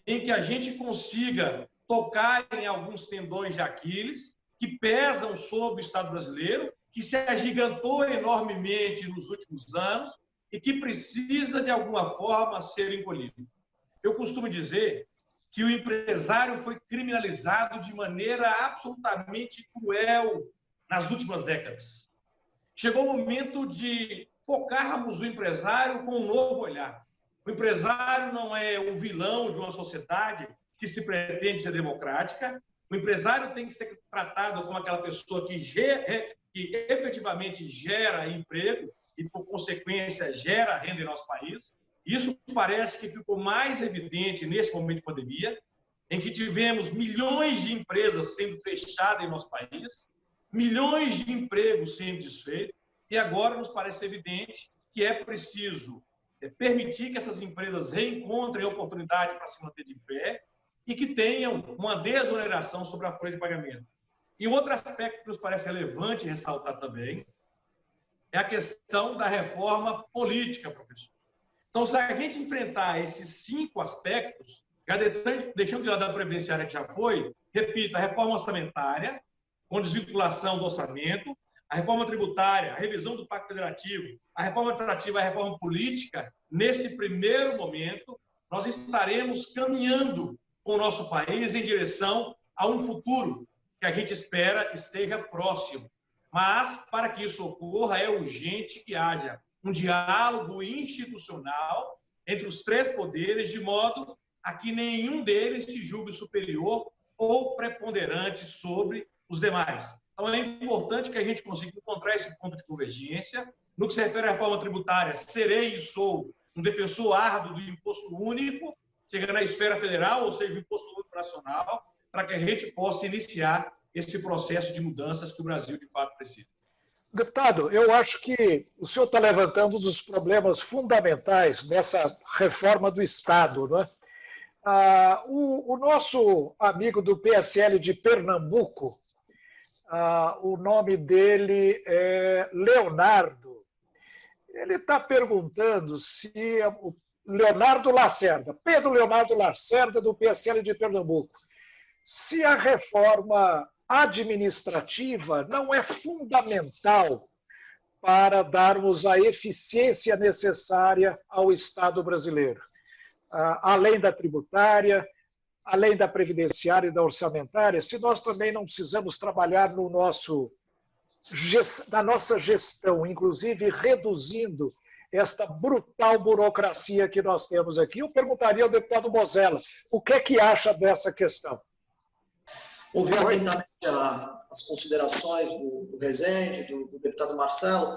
[SPEAKER 2] em que a gente consiga tocar em alguns tendões de Aquiles que pesam sobre o Estado brasileiro, que se agigantou enormemente nos últimos anos e que precisa, de alguma forma, ser encolhido. Eu costumo dizer que o empresário foi criminalizado de maneira absolutamente cruel nas últimas décadas. Chegou o momento de focarmos o empresário com um novo olhar. O empresário não é o vilão de uma sociedade que se pretende ser democrática. O empresário tem que ser tratado como aquela pessoa que efetivamente gera emprego e, por consequência, gera renda em nosso país. Isso parece que ficou mais evidente nesse momento de pandemia, em que tivemos milhões de empresas sendo fechadas em nosso país, milhões de empregos sendo desfeitos, e agora nos parece evidente que é preciso permitir que essas empresas reencontrem oportunidade para se manter de pé e que tenham uma desoneração sobre a folha de pagamento. E outro aspecto que nos parece relevante ressaltar também é a questão da reforma política, professor. Então, se a gente enfrentar esses 5 aspectos, deixando de lado a previdenciária que já foi, repito, a reforma orçamentária, com desvinculação do orçamento, a reforma tributária, a revisão do Pacto Federativo, a reforma administrativa e a reforma política, nesse primeiro momento, nós estaremos caminhando com o nosso país em direção a um futuro que a gente espera esteja próximo. Mas, para que isso ocorra, é urgente que haja um diálogo institucional entre os 3 poderes, de modo a que nenhum deles se julgue superior ou preponderante sobre os demais. Então, é importante que a gente consiga encontrar esse ponto de convergência. No que se refere à reforma tributária, serei e sou um defensor árduo do imposto único, seja na esfera federal, ou seja, o imposto único nacional, para que a gente possa iniciar esse processo de mudanças que o Brasil, de fato, precisa.
[SPEAKER 1] Deputado, eu acho que o senhor está levantando um dos problemas fundamentais nessa reforma do Estado, não é? O nosso amigo do PSL de Pernambuco, o nome dele é Leonardo, ele está perguntando se o Leonardo Lacerda, Pedro Leonardo Lacerda, do PSL de Pernambuco, se a reforma administrativa não é fundamental para darmos a eficiência necessária ao Estado brasileiro, além da tributária, além da previdenciária e da orçamentária, se nós também não precisamos trabalhar na nossa gestão, inclusive reduzindo esta brutal burocracia que nós temos aqui. Eu perguntaria ao deputado Bozella, o que é que acha dessa questão?
[SPEAKER 3] Ouvi atentamente as considerações do Rezende, do deputado Marcelo.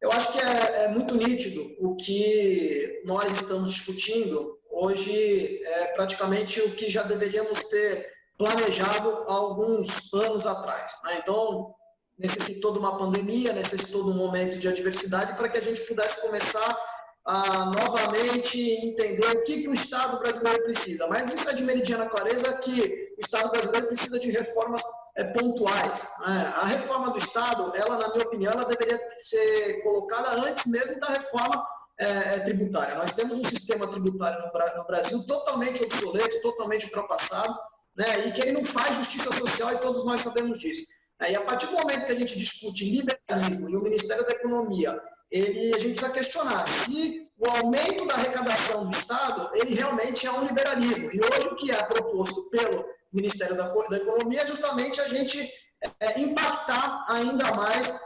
[SPEAKER 3] eu acho que é muito nítido o que nós estamos discutindo hoje, é praticamente o que já deveríamos ter planejado há alguns anos atrás, né? Então, necessitou de uma pandemia, necessitou de um momento de adversidade para que a gente pudesse começar a novamente entender o que o Estado brasileiro precisa. Mas isso é de meridiana clareza que o Estado brasileiro precisa de reformas pontuais, né? A reforma do Estado, ela, na minha opinião, ela deveria ser colocada antes mesmo da reforma tributária. Nós temos um sistema tributário no Brasil totalmente obsoleto, totalmente ultrapassado, né? E que ele não faz justiça social e todos nós sabemos disso. E a partir do momento que a gente discute liberalismo e o Ministério da Economia, a gente precisa questionar se o aumento da arrecadação do Estado, ele realmente é um liberalismo. E hoje o que é proposto pelo Ministério da Economia é justamente a gente impactar ainda mais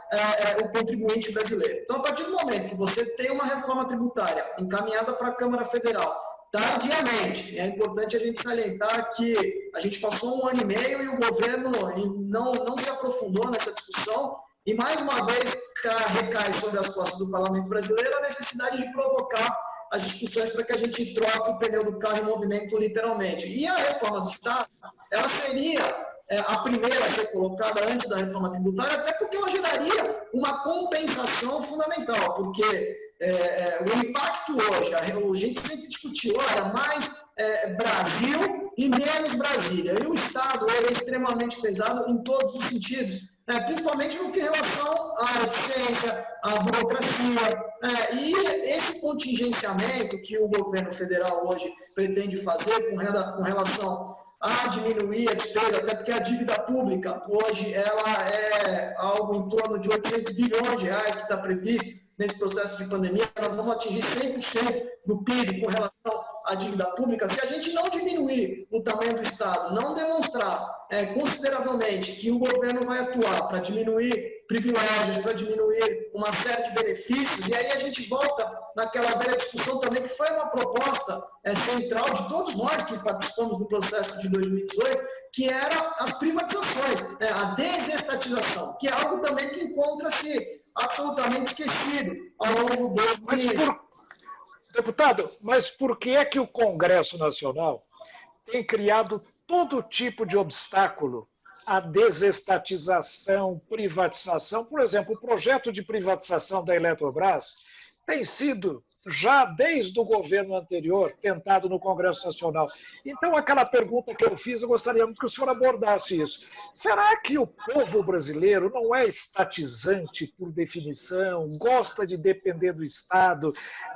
[SPEAKER 3] o contribuinte brasileiro. Então, a partir do momento que você tem uma reforma tributária encaminhada para a Câmara Federal, tardiamente, é importante a gente salientar que a gente passou 1 ano e meio e o governo não se aprofundou nessa discussão e, mais uma vez, recai sobre as costas do Parlamento brasileiro a necessidade de provocar as discussões para que a gente troque o pneu do carro em movimento, literalmente. E a reforma do Estado, ela seria a primeira a ser colocada antes da reforma tributária, até porque ela geraria uma compensação fundamental, porque o impacto hoje, a gente sempre discutiu, olha, mais Brasil e menos Brasília. E o Estado é extremamente pesado em todos os sentidos, principalmente no que relação à eficiência, à burocracia. E esse contingenciamento que o governo federal hoje pretende fazer com relação a diminuir a despesa, até porque a dívida pública hoje ela é algo em torno de 800 bilhões de reais que está previsto nesse processo de pandemia. Nós vamos atingir 100% do PIB com relação à dívida pública. Se a gente não diminuir o tamanho do Estado, não demonstrar consideravelmente que o governo vai atuar para diminuir privilégios, para diminuir uma série de benefícios, e aí a gente volta naquela velha discussão também, que foi uma proposta central de todos nós que participamos do processo de 2018, que era as privatizações, a desestatização, que é algo também que encontra-se absolutamente esquecido ao longo desse...
[SPEAKER 1] Deputado, mas por que é que o Congresso Nacional tem criado todo tipo de obstáculo à desestatização, privatização? Por exemplo, o projeto de privatização da Eletrobras tem sido, já desde o governo anterior, tentado no Congresso Nacional. Então, aquela pergunta que eu fiz, eu gostaria muito que o senhor abordasse isso. Será que o povo brasileiro não é estatizante por definição, gosta de depender do Estado,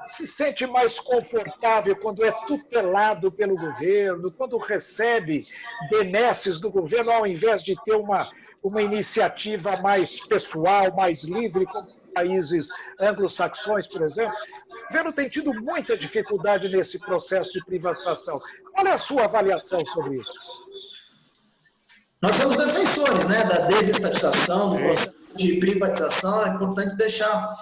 [SPEAKER 1] se sente mais confortável quando é tutelado pelo governo, quando recebe benesses do governo, ao invés de ter uma iniciativa mais pessoal, mais livre, como países anglo-saxões, por exemplo? O governo tem tido muita dificuldade nesse processo de privatização. Qual é a sua avaliação sobre isso?
[SPEAKER 3] Nós somos defensores, né, da desestatização, do processo de privatização. É importante deixar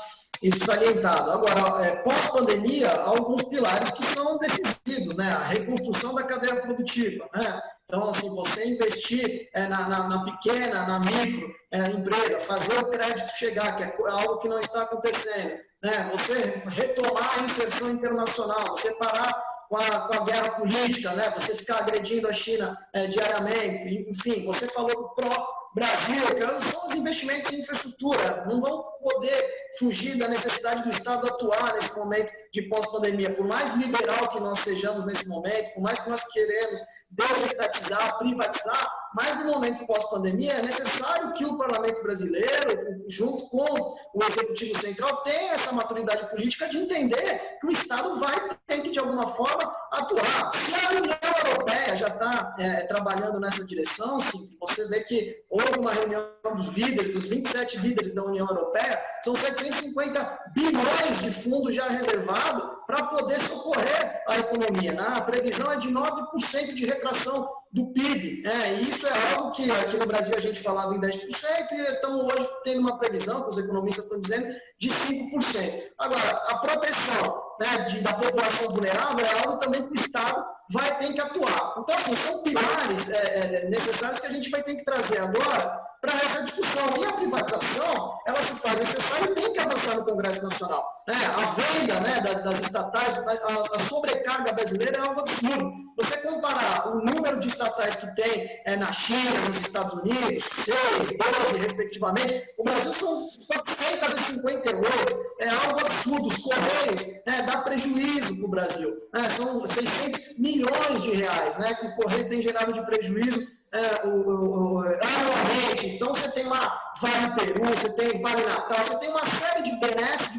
[SPEAKER 3] isso salientado. Agora, pós-pandemia, há alguns pilares que são decisivos, né? A reconstrução da cadeia produtiva, né? Então, assim, você investir na pequena, na micro empresa, fazer o crédito chegar, que é algo que não está acontecendo, né? Você retomar a inserção internacional, você parar com a guerra política, né? Você ficar agredindo a China diariamente, enfim, você falou do pró-Brasil, que são os investimentos em infraestrutura, não vão poder fugir da necessidade do Estado atuar nesse momento de pós-pandemia. Por mais liberal que nós sejamos nesse momento, por mais que nós queremos desestatizar, privatizar, mas no momento pós-pandemia é necessário que o Parlamento brasileiro, junto com o Executivo Central, tenha essa maturidade política de entender que o Estado vai ter que, de alguma forma, atuar. Se a União Europeia já está trabalhando nessa direção, sim, você vê que houve uma reunião dos líderes, dos 27 líderes da União Europeia, são 750 bilhões de fundos já reservados para poder socorrer a economia. A previsão é de 9% de retração do PIB. E isso é algo que aqui no Brasil a gente falava em 10% e estamos hoje tendo uma previsão, que os economistas estão dizendo, de 5%. Agora, a proteção da população vulnerável é algo também que o Estado vai ter que atuar. Então, assim, são pilares necessários que a gente vai ter que trazer agora para essa discussão. E a privatização, ela se faz necessária e tem que avançar no Congresso Nacional. A venda, né, das estatais, a sobrecarga brasileira é algo absurdo. Você comparar o número de estatais que tem na China, nos Estados Unidos, 6, 12, respectivamente, o Brasil são 458, é algo absurdo. Os Correios dá prejuízo para o Brasil. São 600 milhões de reais, né, que o Correio tem gerado de prejuízo anualmente. Então, você tem lá Vale Peru, você tem Vale Natal, você tem uma série de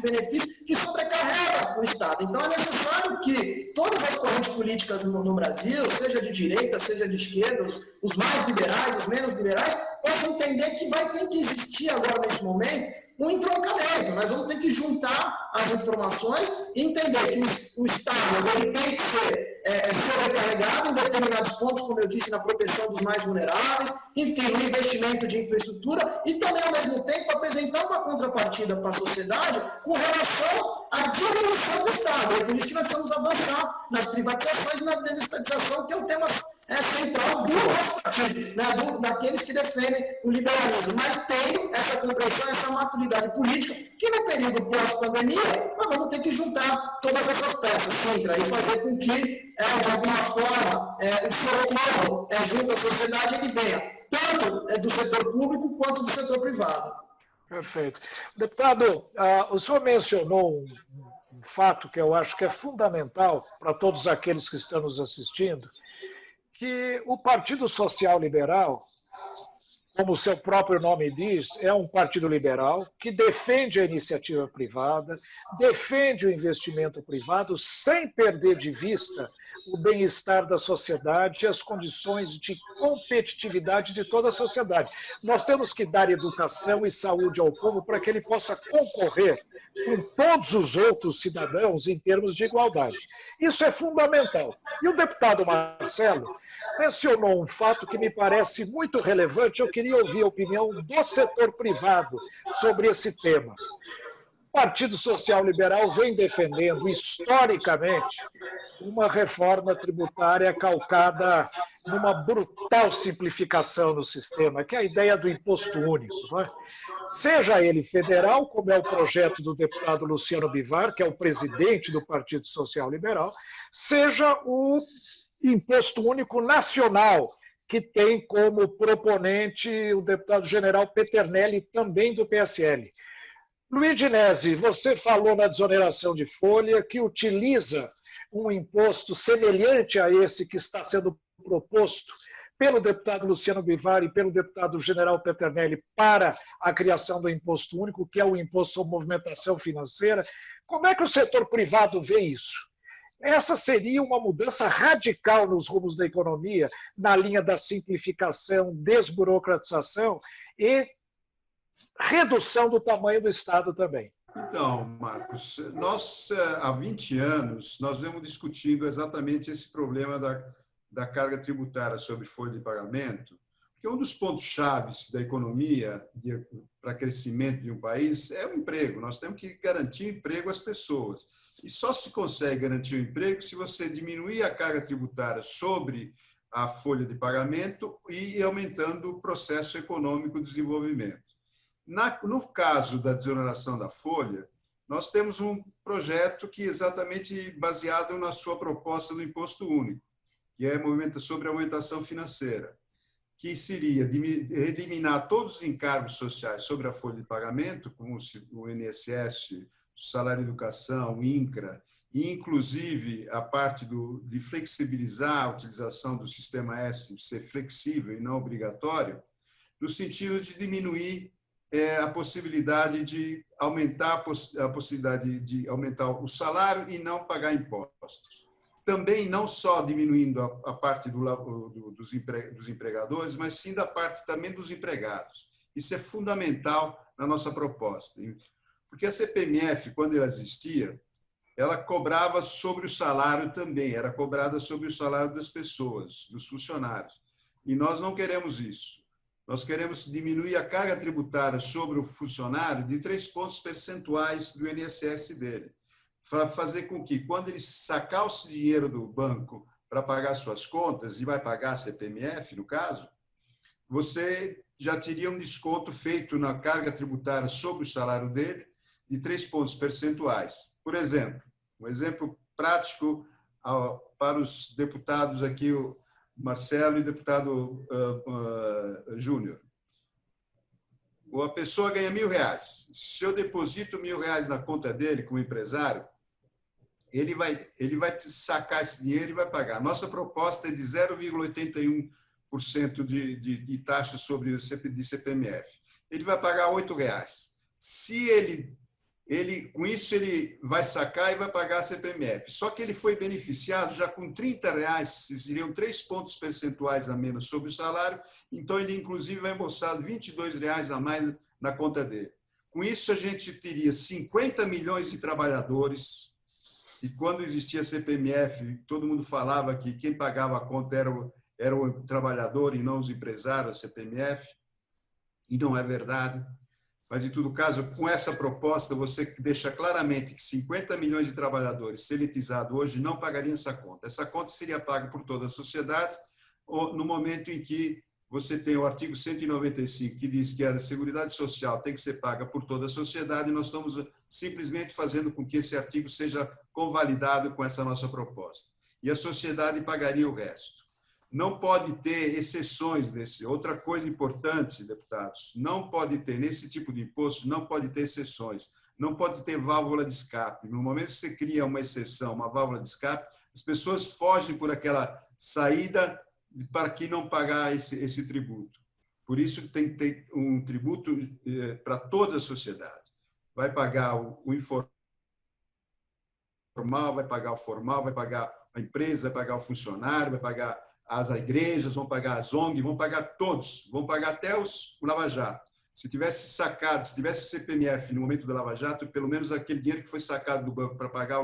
[SPEAKER 3] benefícios que sobrecarrega o Estado. Então, é necessário que todas as correntes políticas no Brasil, seja de direita, seja de esquerda, os mais liberais, os menos liberais, possam entender que vai ter que existir agora, nesse momento, um entroncamento. Nós vamos ter que juntar as informações e entender que o Estado ele tem que ser sobrecarregado em determinados pontos, como eu disse, na proteção dos mais vulneráveis, enfim, no investimento de infraestrutura e também, ao mesmo tempo, apresentar uma contrapartida para a sociedade com relação à diminuição do Estado. É por isso que nós vamos avançar nas privatizações e na desestatização, que é o tema central do nosso partido, né, daqueles que defendem o liberalismo. Mas tem essa compreensão, essa maturidade política, que no período pós-pandemia, nós vamos ter que juntar todas essas peças, Sintra, e fazer com que, de alguma forma, o socorro junto à sociedade ele venha, tanto do setor público quanto do setor privado.
[SPEAKER 1] Perfeito. Deputado, o senhor mencionou um fato que eu acho que é fundamental para todos aqueles que estão nos assistindo, que o Partido Social Liberal, como o seu próprio nome diz, é um partido liberal que defende a iniciativa privada, defende o investimento privado sem perder de vista o bem-estar da sociedade e as condições de competitividade de toda a sociedade. Nós temos que dar educação e saúde ao povo para que ele possa concorrer com todos os outros cidadãos em termos de igualdade. Isso é fundamental. E o deputado Marcelo mencionou um fato que me parece muito relevante. Eu queria ouvir a opinião do setor privado sobre esse tema. O Partido Social Liberal vem defendendo, historicamente, uma reforma tributária calcada numa brutal simplificação no sistema, que é a ideia do imposto único. Não é? Seja ele federal, como é o projeto do deputado Luciano Bivar, que é o presidente do Partido Social Liberal, seja o imposto único nacional, que tem como proponente o deputado general Peternelli, também do PSL. Luiz Nesi, você falou na desoneração de folha que utiliza um imposto semelhante a esse que está sendo proposto pelo deputado Luciano Bivar e pelo deputado general Peternelli para a criação do imposto único, que é o imposto sobre movimentação financeira. Como é que o setor privado vê isso? Essa seria uma mudança radical nos rumos da economia, na linha da simplificação, desburocratização e redução do tamanho do Estado também.
[SPEAKER 4] Então, Marcos, nós, há 20 anos, nós vemos discutindo exatamente esse problema da carga tributária sobre folha de pagamento, porque um dos pontos chaves da economia para crescimento de um país é o emprego. Nós temos que garantir emprego às pessoas. E só se consegue garantir o emprego se você diminuir a carga tributária sobre a folha de pagamento e ir aumentando o processo econômico de desenvolvimento. No caso da desoneração da folha, nós temos um projeto que é exatamente baseado na sua proposta do imposto único, que é sobre a movimentação financeira, que seria eliminar todos os encargos sociais sobre a folha de pagamento, como o INSS, o Salário Educação, o INCRA, e inclusive a parte de flexibilizar a utilização do sistema S, ser flexível e não obrigatório, no sentido de diminuir a possibilidade de aumentar o salário e não pagar impostos. Também não só diminuindo a parte dos empregadores, mas sim da parte também dos empregados. Isso é fundamental na nossa proposta. Porque a CPMF, quando ela existia, ela cobrava sobre o salário também, era cobrada sobre o salário das pessoas, dos funcionários. E nós não queremos isso. Nós queremos diminuir a carga tributária sobre o funcionário de 3 pontos percentuais do INSS dele, para fazer com que, quando ele sacar esse dinheiro do banco para pagar suas contas, e vai pagar a CPMF, no caso, você já teria um desconto feito na carga tributária sobre o salário dele de 3 pontos percentuais. Por exemplo, um exemplo prático para os deputados aqui, o Marcelo e o deputado Júnior. A pessoa ganha R$1.000. Se eu deposito R$1.000 na conta dele como empresário, ele vai sacar esse dinheiro e vai pagar. Nossa proposta é de 0,81% de taxa sobre o CPMF. Ele vai pagar R$8. Se com isso ele vai sacar e vai pagar a CPMF. Só que ele foi beneficiado já com R$30, seriam 3 pontos percentuais a menos sobre o salário, então ele inclusive vai embolsar R$22 a mais na conta dele. Com isso a gente teria 50 milhões de trabalhadores, e quando existia CPMF, todo mundo falava que quem pagava a conta era o trabalhador e não os empresários, a CPMF, e não é verdade. Mas, em todo caso, com essa proposta, você deixa claramente que 50 milhões de trabalhadores seletizados hoje não pagariam essa conta. Essa conta seria paga por toda a sociedade no momento em que você tem o artigo 195, que diz que a Seguridade Social tem que ser paga por toda a sociedade, e nós estamos simplesmente fazendo com que esse artigo seja convalidado com essa nossa proposta. E a sociedade pagaria o resto. Não pode ter exceções desse. Outra coisa importante, deputados, não pode ter, nesse tipo de imposto, não pode ter exceções, não pode ter válvula de escape. No momento que você cria uma exceção, uma válvula de escape, as pessoas fogem por aquela saída para que não pagar esse tributo. Por isso, tem que ter um tributo para toda a sociedade. Vai pagar o informal, vai pagar o formal, vai pagar a empresa, vai pagar o funcionário, vai pagar as igrejas, vão pagar as ONG, vão pagar todos, vão pagar até o Lava Jato. Se tivesse sacado, se tivesse CPMF no momento do Lava Jato, pelo menos aquele dinheiro que foi sacado do banco para pagar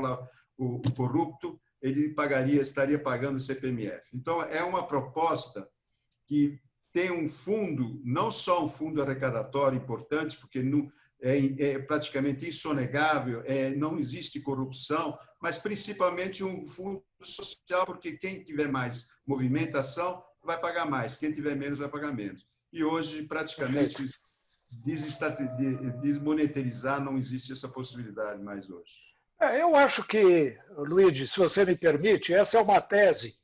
[SPEAKER 4] o corrupto, ele estaria pagando o CPMF. Então, é uma proposta que tem um fundo, não só um fundo arrecadatório importante, porque é praticamente insonegável, não existe corrupção, mas principalmente um fundo social, porque quem tiver mais movimentação vai pagar mais, quem tiver menos vai pagar menos. E hoje, praticamente, desmonetarizar não existe essa possibilidade mais hoje.
[SPEAKER 1] Eu acho que, Luigi, se você me permite, essa é uma tese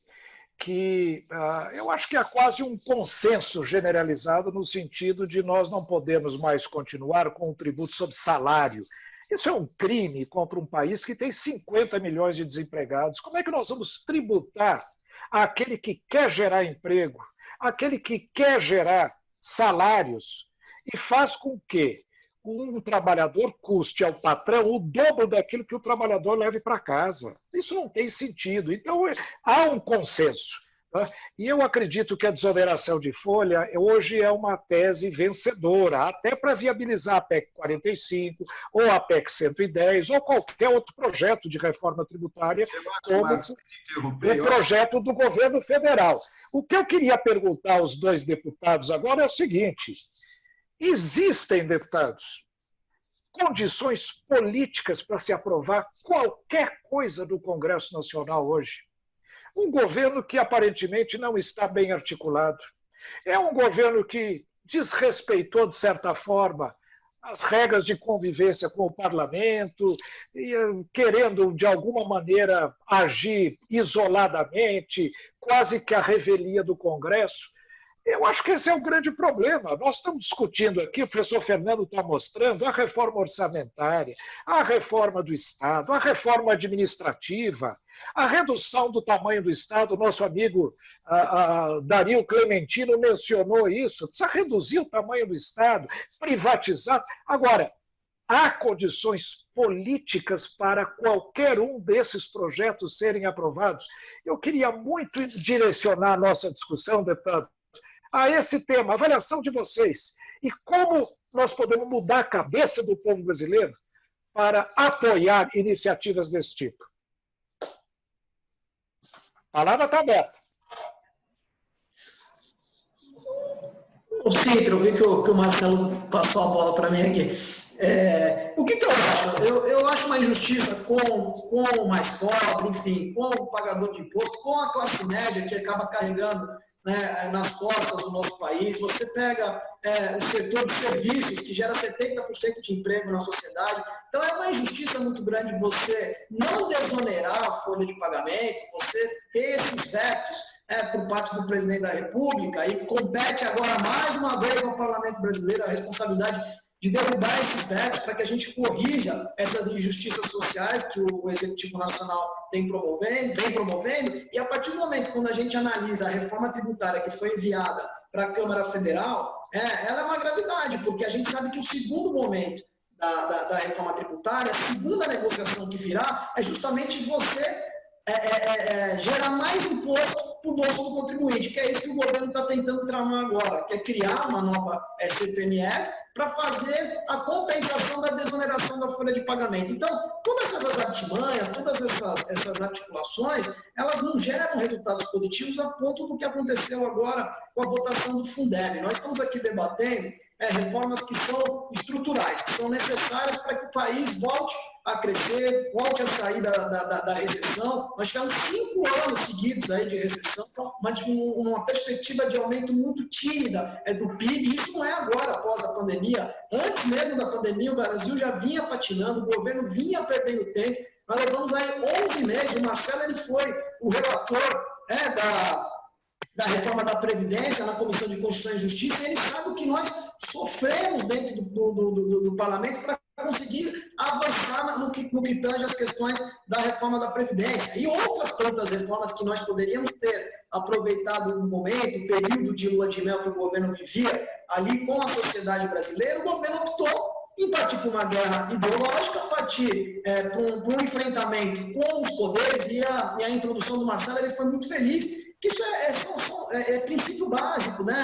[SPEAKER 1] que eu acho que há quase um consenso generalizado no sentido de nós não podemos mais continuar com o tributo sobre salário. Isso é um crime contra um país que tem 50 milhões de desempregados. Como é que nós vamos tributar aquele que quer gerar emprego, aquele que quer gerar salários e faz com que um trabalhador custe ao patrão o dobro daquilo que o trabalhador leve para casa? Isso não tem sentido. Então, há um consenso. E eu acredito que a desoneração de folha hoje é uma tese vencedora, até para viabilizar a PEC 45, ou a PEC 110, ou qualquer outro projeto de reforma tributária, como o projeto do governo federal. O que eu queria perguntar aos dois deputados agora é o seguinte: existem, deputados, condições políticas para se aprovar qualquer coisa do Congresso Nacional hoje? Um governo que aparentemente não está bem articulado. É um governo que desrespeitou, de certa forma, as regras de convivência com o parlamento, querendo, de alguma maneira, agir isoladamente, quase que a revelia do Congresso. Eu acho que esse é o grande problema. Nós estamos discutindo aqui, o professor Fernando está mostrando, a reforma orçamentária, a reforma do Estado, a reforma administrativa, a redução do tamanho do Estado. Nosso amigo Dario Clementino mencionou isso. Precisa reduzir o tamanho do Estado, privatizar. Agora, há condições políticas para qualquer um desses projetos serem aprovados? Eu queria muito direcionar a nossa discussão, deputado, a esse tema, a avaliação de vocês. E como nós podemos mudar a cabeça do povo brasileiro para apoiar iniciativas desse tipo? A palavra está aberta.
[SPEAKER 3] O Cintra, eu vi que o Marcelo passou a bola para mim aqui. O que eu acho? Eu acho uma injustiça com o mais pobre, enfim, com o pagador de imposto, com a classe média que acaba carregando né, nas costas do nosso país. Você pega o setor de serviços, que gera 70% de emprego na sociedade. Então, é uma injustiça muito grande você não desonerar a folha de pagamento, você ter esses vetos por parte do presidente da República, e compete agora, mais uma vez, ao Parlamento brasileiro a responsabilidade de derrubar esses vetos para que a gente corrija essas injustiças sociais que o Executivo Nacional vem promovendo, e a partir do momento quando a gente analisa a reforma tributária que foi enviada para a Câmara Federal, ela é uma gravidade, porque a gente sabe que o segundo momento da reforma tributária, a segunda negociação que virá, é justamente você gerar mais imposto para o bolso do contribuinte, que é isso que o governo está tentando tramar agora, que é criar uma nova CPMF para fazer a compensação da desoneração da folha de pagamento. Então, todas essas artimanhas, todas essas articulações, elas não geram resultados positivos a ponto do que aconteceu agora com a votação do Fundeb. Nós estamos aqui debatendo reformas que são estruturais, que são necessárias para que o país volte a crescer, volte a sair da recessão. Nós tivemos 5 anos seguidos aí de recessão, mas uma perspectiva de aumento muito tímida do PIB. Isso não é agora, após a pandemia. Antes mesmo da pandemia, o Brasil já vinha patinando, o governo vinha perdendo tempo. Nós levamos aí 11 meses, o Marcelo ele foi o relator da reforma da Previdência na Comissão de Constituição e Justiça, e ele sabe o que nós sofremos dentro do Parlamento para conseguir avançar no que tange as questões da reforma da Previdência. E outras tantas reformas que nós poderíamos ter aproveitado no momento, o período de lua de mel que o governo vivia ali com a sociedade brasileira, o governo optou em partir para uma guerra ideológica, a partir para um enfrentamento com os poderes, e a introdução do Marcelo ele foi muito feliz, que isso é princípio básico, né?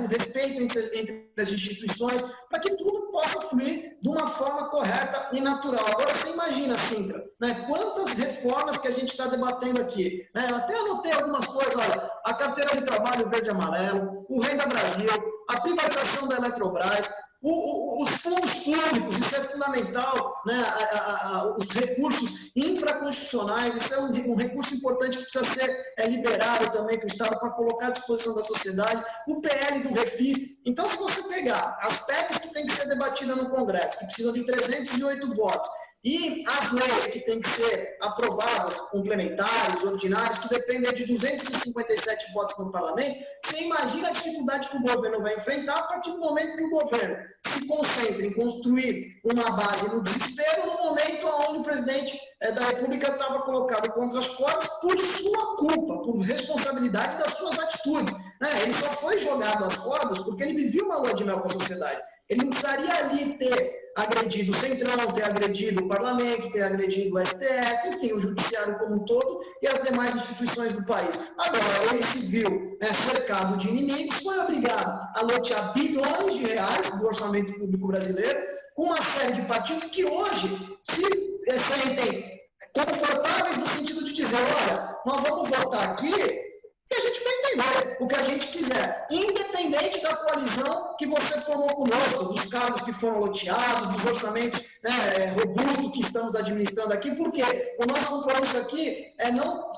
[SPEAKER 3] O respeito entre as instituições, para que tudo possa fluir de uma forma correta e natural. Agora, você imagina, Sintra, né? Quantas reformas que a gente está debatendo aqui, né? Eu até anotei algumas coisas, olha, a carteira de trabalho verde e amarelo, o Renda Brasil, a privatização da Eletrobras, os fundos públicos, isso é fundamental, né? Os recursos infraconstitucionais, isso é um recurso importante que precisa ser liberado também para o Estado para colocar à disposição da sociedade, o PL do Refis. Então, se você pegar as PECs que têm que ser debatidas no Congresso, que precisam de 308 votos, e as leis que têm que ser aprovadas, complementares, ordinárias, que dependem de 257 votos no Parlamento, você imagina a dificuldade que o governo vai enfrentar a partir do momento que o governo se concentra em construir uma base no desespero, no momento onde o presidente da República estava colocado contra as cordas por sua culpa, por responsabilidade das suas atitudes. Ele só foi jogado às cordas porque ele vivia uma lua de mel com a sociedade. Ele não precisaria ali ter agredido o Centrão, ter agredido o Parlamento, ter agredido o STF, enfim, o Judiciário como um todo e as demais instituições do país. Agora, ele se viu cercado de inimigos, foi obrigado a lotear bilhões de reais do orçamento público brasileiro com uma série de partidos que hoje se sentem confortáveis no sentido de dizer, olha, nós vamos votar aqui e a gente vai entender o que a gente quiser, independente da coalizão que você formou conosco, dos cargos que foram loteados, dos orçamentos robustos que estamos administrando aqui, porque o nosso compromisso aqui é não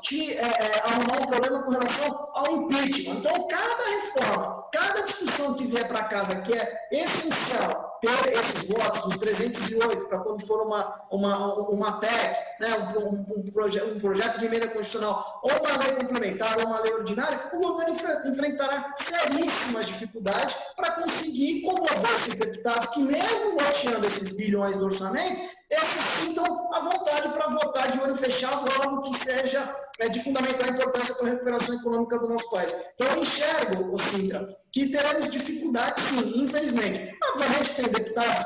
[SPEAKER 3] arrumar um problema com relação ao impeachment. Então, cada reforma, cada discussão que vier para casa que é essencial ter esses votos, os 308, para quando for uma PEC, né, um projeto de emenda constitucional, ou uma lei complementar, ou uma lei ordinária, o governo enfrentará seríssimas dificuldades para conseguir comover esses deputados que, mesmo loteando esses bilhões do orçamento, eles sintam a vontade para votar de olho fechado algo que seja de fundamental importância para a recuperação econômica do nosso país. Então, eu enxergo, Sintra, que teremos dificuldades, sim, infelizmente. Obviamente tem deputados,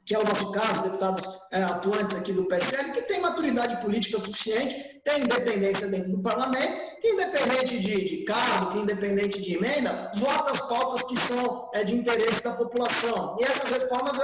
[SPEAKER 3] que é o nosso caso, deputados atuantes aqui do PSL, que têm maturidade política suficiente, têm independência dentro do parlamento, que independente de cargo, que independente de emenda, vota as pautas que são de interesse da população. E essas reformas,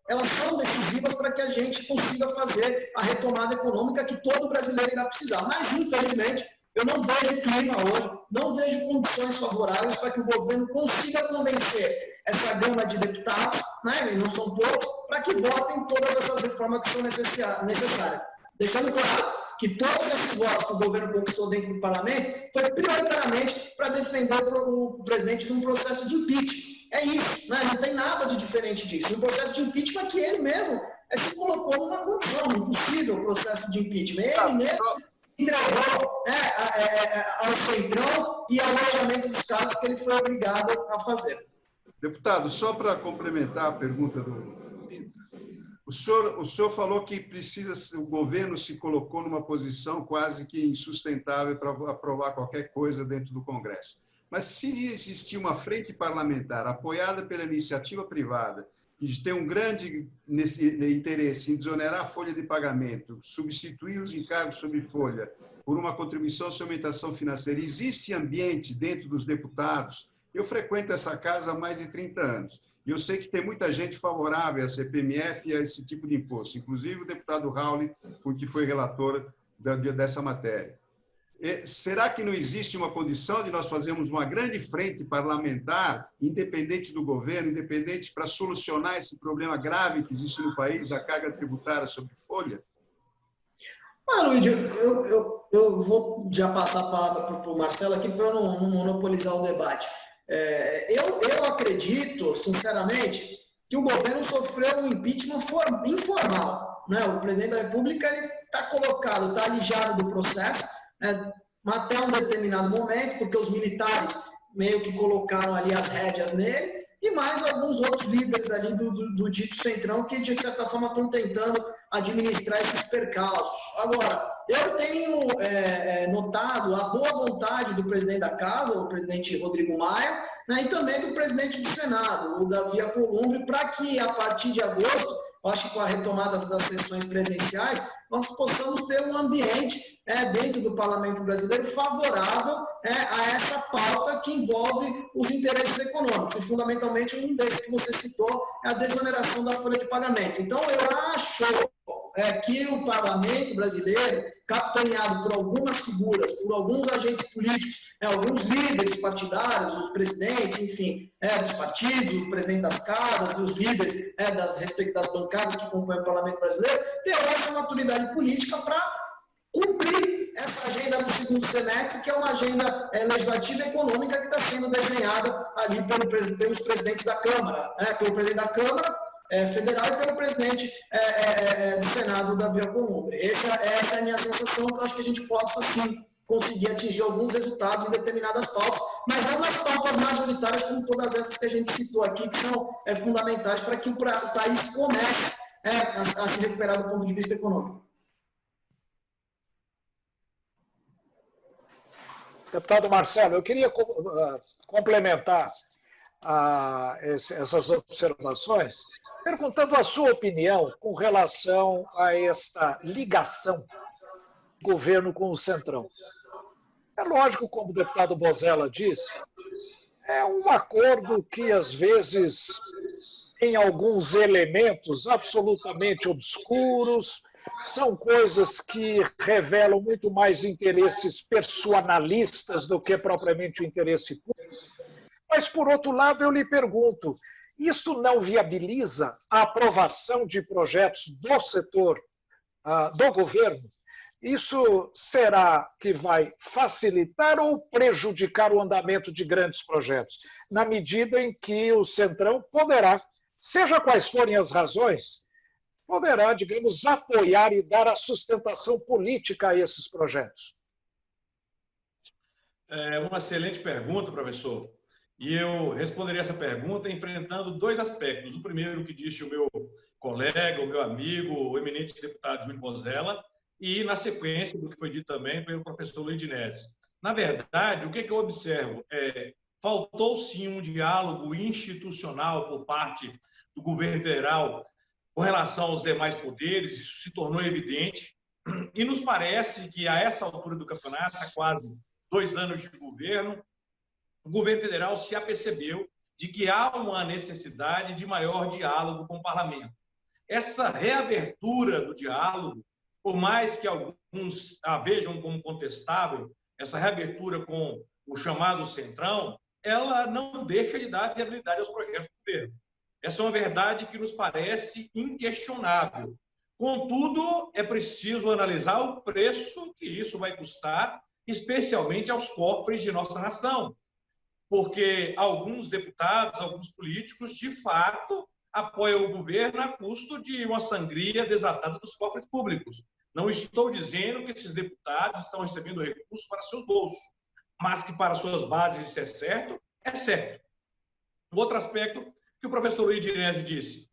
[SPEAKER 3] elas são decisivas para que a gente consiga fazer a retomada econômica que todo brasileiro irá precisar. Mas, infelizmente, eu não vejo clima hoje, não vejo condições favoráveis para que o governo consiga convencer essa gama de deputados, né, e não são poucos, para que votem todas essas reformas que são necessárias. Deixando claro que todos esses votos que o governo conquistou dentro do parlamento foi prioritariamente para defender o presidente num processo de impeachment. É isso, né? Não tem nada de diferente disso. Um processo de impeachment que ele mesmo se colocou numa condição, um possível processo de impeachment. Ele mesmo entregou ao Centrão e ao alojamento dos cargos que ele foi obrigado a fazer.
[SPEAKER 4] Deputado, só para complementar a pergunta do o senhor falou que o governo se colocou numa posição quase que insustentável para aprovar qualquer coisa dentro do Congresso. Mas se existir uma frente parlamentar apoiada pela iniciativa privada, que tem um grande interesse em desonerar a folha de pagamento, substituir os encargos sob folha por uma contribuição à aumentação financeira, existe ambiente dentro dos deputados? Eu frequento essa casa há mais de 30 anos. E eu sei que tem muita gente favorável à CPMF e a esse tipo de imposto, inclusive o deputado Raul, que foi relator dessa matéria. Será que não existe uma condição de nós fazermos uma grande frente parlamentar, independente do governo, independente para solucionar esse problema grave que existe no país, da carga tributária sobre folha?
[SPEAKER 3] Luiz, eu vou já passar a palavra para o Marcelo aqui para não monopolizar o debate. Eu acredito, sinceramente, que o governo sofreu um impeachment informal. Né? O presidente da República está colocado, está alijado do processo, até um determinado momento, porque os militares meio que colocaram ali as rédeas nele, e mais alguns outros líderes ali do dito Centrão que, de certa forma, estão tentando administrar esses percalços. Agora, eu tenho notado a boa vontade do presidente da Casa, o presidente Rodrigo Maia, né, e também do presidente do Senado, o Davi Alcolumbre, para que, a partir de agosto, acho que com a retomada das sessões presenciais, nós possamos ter um ambiente dentro do Parlamento brasileiro favorável a essa pauta que envolve os interesses econômicos. E, fundamentalmente, um desses que você citou é a desoneração da folha de pagamento. Então, eu acho que o Parlamento brasileiro, capitaneado por algumas figuras, por alguns agentes políticos, alguns líderes partidários, os presidentes, enfim, dos partidos, o presidente das casas e os líderes das bancadas que compõem o Parlamento brasileiro, terão essa maturidade política para cumprir essa agenda do segundo semestre, que é uma agenda legislativa e econômica que está sendo desenhada ali pelos presidentes da Câmara, pelo presidente da Câmara Federal e pelo presidente do Senado, Davi Alcolumbre. Essa é a minha sensação, que eu acho que a gente possa, sim, conseguir atingir alguns resultados em determinadas pautas, mas não nas pautas majoritárias, como todas essas que a gente citou aqui, que são fundamentais para que o país comece a se recuperar do ponto de vista econômico.
[SPEAKER 1] Deputado Marcelo, eu queria complementar essas observações, perguntando a sua opinião com relação a esta ligação do governo com o Centrão. É lógico, como o deputado Bozella disse, é um acordo que, às vezes, tem alguns elementos absolutamente obscuros, são coisas que revelam muito mais interesses personalistas do que propriamente o interesse público. Mas, por outro lado, eu lhe pergunto, isso não viabiliza a aprovação de projetos do setor, do governo? Isso será que vai facilitar ou prejudicar o andamento de grandes projetos? Na medida em que o Centrão poderá, seja quais forem as razões, poderá, digamos, apoiar e dar a sustentação política a esses projetos?
[SPEAKER 2] É uma excelente pergunta, professor. E eu responderia essa pergunta enfrentando dois aspectos. O primeiro, que disse o meu colega, o meu amigo, o eminente deputado Júnior Bozella, e, na sequência, do que foi dito também pelo professor Luiz Nesi. Na verdade, o que eu observo? Faltou, sim, um diálogo institucional por parte do governo federal com relação aos demais poderes, isso se tornou evidente, e nos parece que, a essa altura do campeonato, há quase 2 anos de governo, o governo federal se apercebeu de que há uma necessidade de maior diálogo com o parlamento. Essa reabertura do diálogo, por mais que alguns a vejam como contestável, essa reabertura com o chamado Centrão, ela não deixa de dar viabilidade aos projetos do governo. Essa é uma verdade que nos parece inquestionável. Contudo, é preciso analisar o preço que isso vai custar, especialmente aos cofres de nossa nação, porque alguns deputados, alguns políticos, de fato, apoiam o governo a custo de uma sangria desatada dos cofres públicos. Não estou dizendo que esses deputados estão recebendo recursos para seus bolsos, mas que para suas bases isso é certo, é certo. Outro aspecto que o professor Luiz Dinesi disse,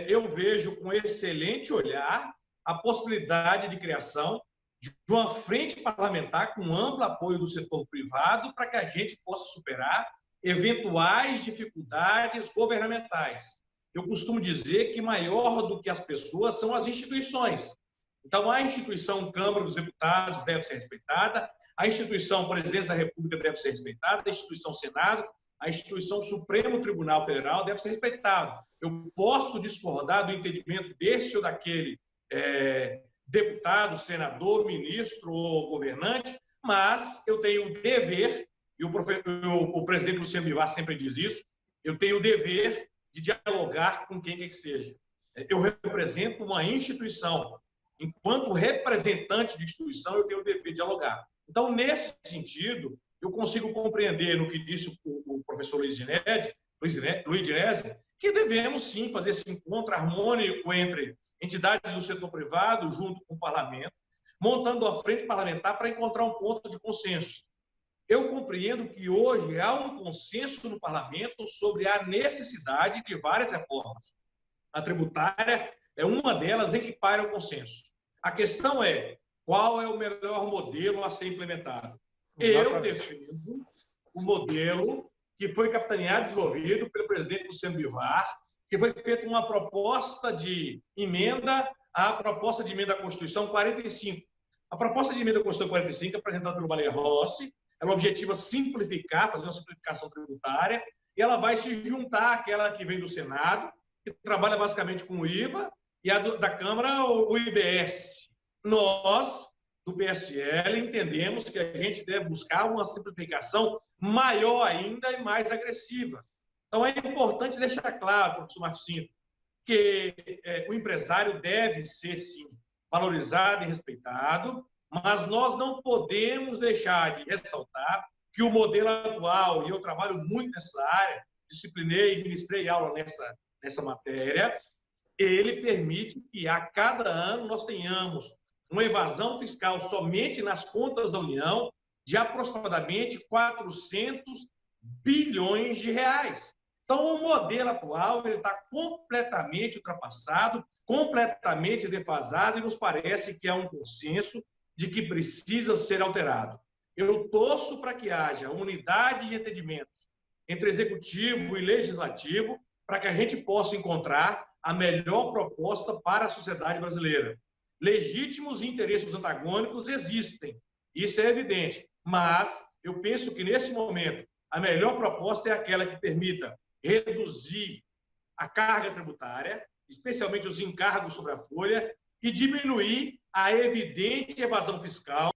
[SPEAKER 2] eu vejo com excelente olhar a possibilidade de criação de uma frente parlamentar com amplo apoio do setor privado para que a gente possa superar eventuais dificuldades governamentais. Eu costumo dizer que maior do que as pessoas são as instituições. Então, a instituição Câmara dos Deputados deve ser respeitada, a instituição Presidência da República deve ser respeitada, a instituição Senado, a instituição Supremo Tribunal Federal deve ser respeitada. Eu posso discordar do entendimento desse ou daquele deputado, senador, ministro ou governante, mas eu tenho o dever, e o presidente Luciano Bivar sempre diz isso, eu tenho o dever de dialogar com quem quer que seja. Eu represento uma instituição. Enquanto representante de instituição, eu tenho o dever de dialogar. Então, nesse sentido, eu consigo compreender no que disse o professor Luiz Dinesi, que devemos, sim, fazer esse encontro harmônico entre entidades do setor privado junto com o parlamento, montando a frente parlamentar para encontrar um ponto de consenso. Eu compreendo que hoje há um consenso no parlamento sobre a necessidade de várias reformas. A tributária é uma delas em que paira o consenso. A questão é, qual é o melhor modelo a ser implementado? Eu defendo o modelo que foi capitaneado e desenvolvido pelo presidente Luciano Bivar, que foi feita uma proposta de emenda à proposta de emenda à Constituição 45. A proposta de emenda à Constituição 45, apresentada pelo Baleia Rossi, ela objetiva simplificar, fazer uma simplificação tributária, e ela vai se juntar àquela que vem do Senado, que trabalha basicamente com o IVA, e a da Câmara, o IBS. Nós, do PSL, entendemos que a gente deve buscar uma simplificação maior ainda e mais agressiva. Então, é importante deixar claro, professor Marcos Cintra, que o empresário deve ser, sim, valorizado e respeitado, mas nós não podemos deixar de ressaltar que o modelo atual, e eu trabalho muito nessa área, disciplinei e ministrei aula nessa matéria, ele permite que a cada ano nós tenhamos uma evasão fiscal somente nas contas da União de aproximadamente 400 bilhões de reais. Então, o modelo atual está completamente ultrapassado, completamente defasado, e nos parece que há um consenso de que precisa ser alterado. Eu torço para que haja unidade de entendimentos entre executivo e legislativo para que a gente possa encontrar a melhor proposta para a sociedade brasileira. Legítimos interesses antagônicos existem, isso é evidente, mas eu penso que, nesse momento, a melhor proposta é aquela que permita reduzir a carga tributária, especialmente os encargos sobre a folha, e diminuir a evidente evasão fiscal.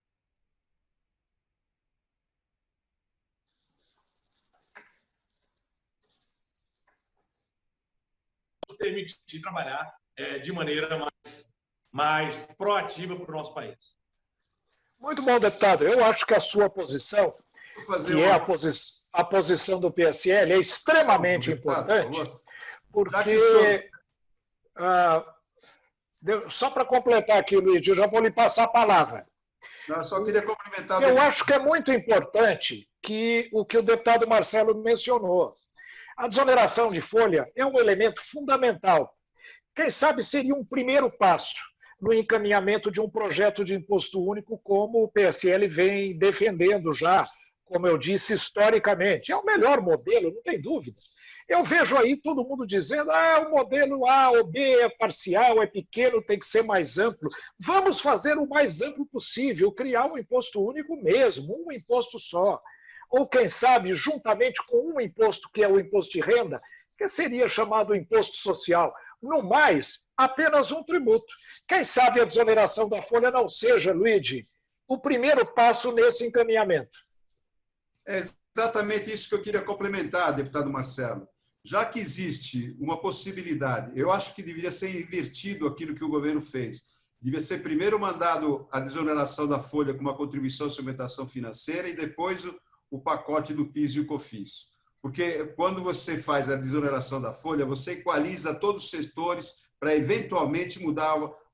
[SPEAKER 2] Permitir trabalhar de maneira mais proativa para o nosso país.
[SPEAKER 1] Muito bom, deputado. Eu acho que a sua posição, que é a posição do PSL, é extremamente importante, porque... só para completar aqui, Luiz, eu já vou lhe passar a palavra.
[SPEAKER 4] Não, só queria complementar.
[SPEAKER 1] Eu acho que é muito importante o que o deputado Marcelo mencionou. A desoneração de folha é um elemento fundamental. Quem sabe seria um primeiro passo no encaminhamento de um projeto de imposto único, como o PSL vem defendendo já, como eu disse, historicamente. É o melhor modelo, não tem dúvida. Eu vejo aí todo mundo dizendo o modelo A ou B é parcial, é pequeno, tem que ser mais amplo. Vamos fazer o mais amplo possível, criar um imposto único mesmo, um imposto só. Ou, quem sabe, juntamente com um imposto, que é o imposto de renda, que seria chamado imposto social. No mais, apenas um tributo. Quem sabe a desoneração da folha não seja, Luigi, o primeiro passo nesse encaminhamento.
[SPEAKER 4] É exatamente isso que eu queria complementar, deputado Marcelo. já que existe uma possibilidade, eu acho que deveria ser invertido aquilo que o governo fez. Devia ser primeiro mandado a desoneração da folha com uma contribuição à sustentação financeira e depois o pacote do PIS e o COFINS. Porque quando você faz a desoneração da folha, você equaliza todos os setores para eventualmente mudar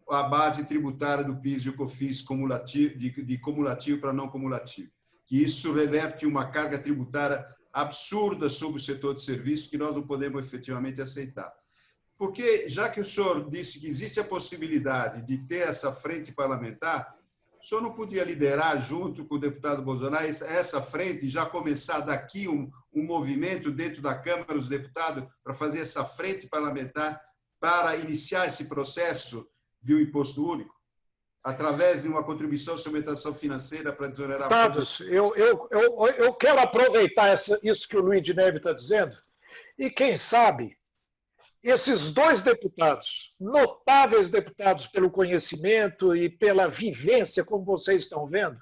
[SPEAKER 4] a base tributária do PIS e o COFINS de cumulativo para não cumulativo. Que isso reverte uma carga tributária absurda sobre o setor de serviços que nós não podemos efetivamente aceitar. Porque, já que o senhor disse que existe a possibilidade de ter essa frente parlamentar, o senhor não podia liderar, junto com o deputado Bolsonaro, essa frente e já começar daqui um movimento dentro da Câmara dos Deputados para fazer essa frente parlamentar para iniciar esse processo de um imposto único, através de uma contribuição à sustentação financeira para desonerar...
[SPEAKER 1] Deputados, eu quero aproveitar isso que o Luiz de Neve está dizendo e, quem sabe, esses dois deputados, notáveis deputados pelo conhecimento e pela vivência, como vocês estão vendo,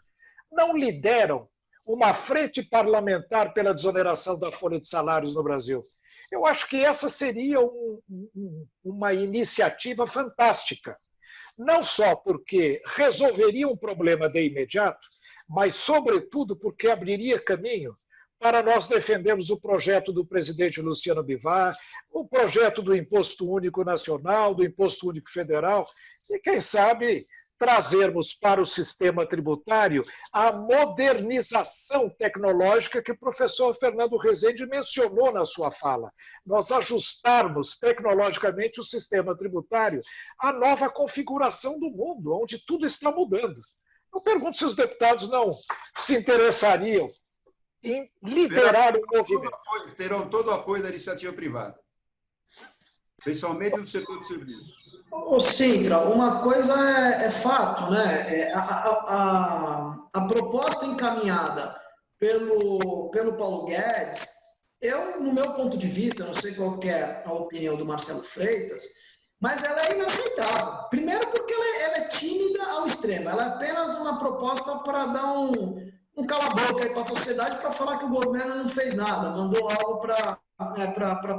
[SPEAKER 1] não lideram uma frente parlamentar pela desoneração da folha de salários no Brasil. Eu acho que essa seria uma iniciativa fantástica. Não só porque resolveria um problema de imediato, mas, sobretudo, porque abriria caminho para nós defendermos o projeto do presidente Luciano Bivar, o projeto do Imposto Único Nacional, do Imposto Único Federal, e, quem sabe, trazermos para o sistema tributário a modernização tecnológica que o professor Fernando Rezende mencionou na sua fala. Nós ajustarmos tecnologicamente o sistema tributário à nova configuração do mundo, onde tudo está mudando. Eu pergunto se os deputados não se interessariam em liderar o movimento.
[SPEAKER 4] Terão todo o apoio da iniciativa privada, principalmente no setor de serviços.
[SPEAKER 3] Ô, Sintra, uma coisa é fato, né? A proposta encaminhada pelo Paulo Guedes, no meu ponto de vista, não sei qual que é a opinião do Marcelo Freitas, mas ela é inaceitável. Primeiro porque ela é tímida ao extremo, ela é apenas uma proposta para dar um cala-boca para a sociedade, para falar que o governo não fez nada, mandou algo para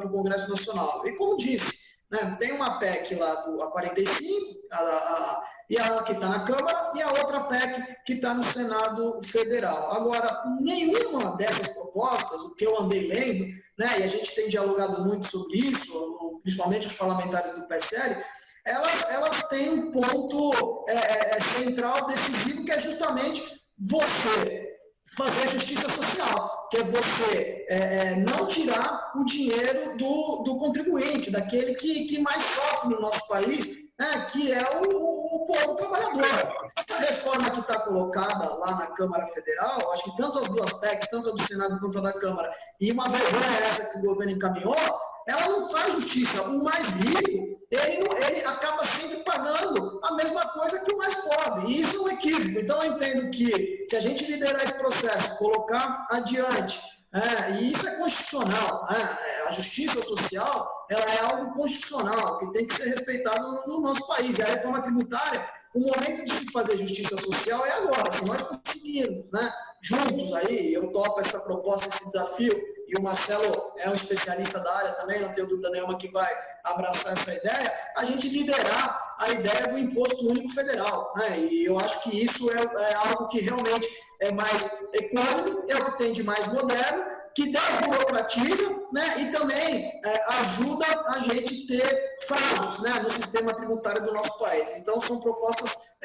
[SPEAKER 3] o Congresso Nacional. E como disse, né, tem uma PEC lá do A45, e a que está na Câmara, e a outra PEC que está no Senado Federal. Agora, nenhuma dessas propostas, o que eu andei lendo, né, e a gente tem dialogado muito sobre isso, principalmente os parlamentares do PSL, elas têm um ponto central, decisivo, que é justamente você fazer justiça social, que é você não tirar o dinheiro do contribuinte, daquele que mais sofre no nosso país, né, que é o povo trabalhador. A reforma que está colocada lá na Câmara Federal, acho que tanto as duas PECs, tanto a do Senado quanto a da Câmara, e uma vergonha essa que o governo encaminhou, ela não faz justiça. O mais rico, ele acaba sempre pagando a mesma coisa que o mais pobre. E isso é um equívoco. Então, eu entendo que, se a gente liderar esse processo, colocar adiante, e isso é constitucional, a justiça social, ela é algo constitucional, que tem que ser respeitado no nosso país. E a reforma tributária, o momento de se fazer justiça social é agora. Se nós conseguirmos, né, juntos aí, eu topo essa proposta, esse desafio, e o Marcelo é um especialista da área também, não tenho dúvida nenhuma que vai abraçar essa ideia, a gente liderar a ideia do Imposto Único Federal, né? E eu acho que isso é algo que realmente é mais econômico, é o que tem de mais moderno, que desburocratiza, né? E também ajuda a gente ter fraudes, né, no sistema tributário do nosso país. Então, são propostas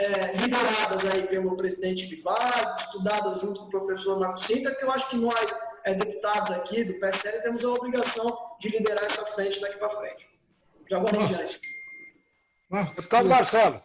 [SPEAKER 3] lideradas aí pelo presidente Bivar, estudadas junto com o professor Marcos Sintra, que eu acho que nós, deputados aqui do PSL, temos a obrigação de liderar essa frente daqui para frente. Já vou adiante.
[SPEAKER 1] Deputado Marcelo.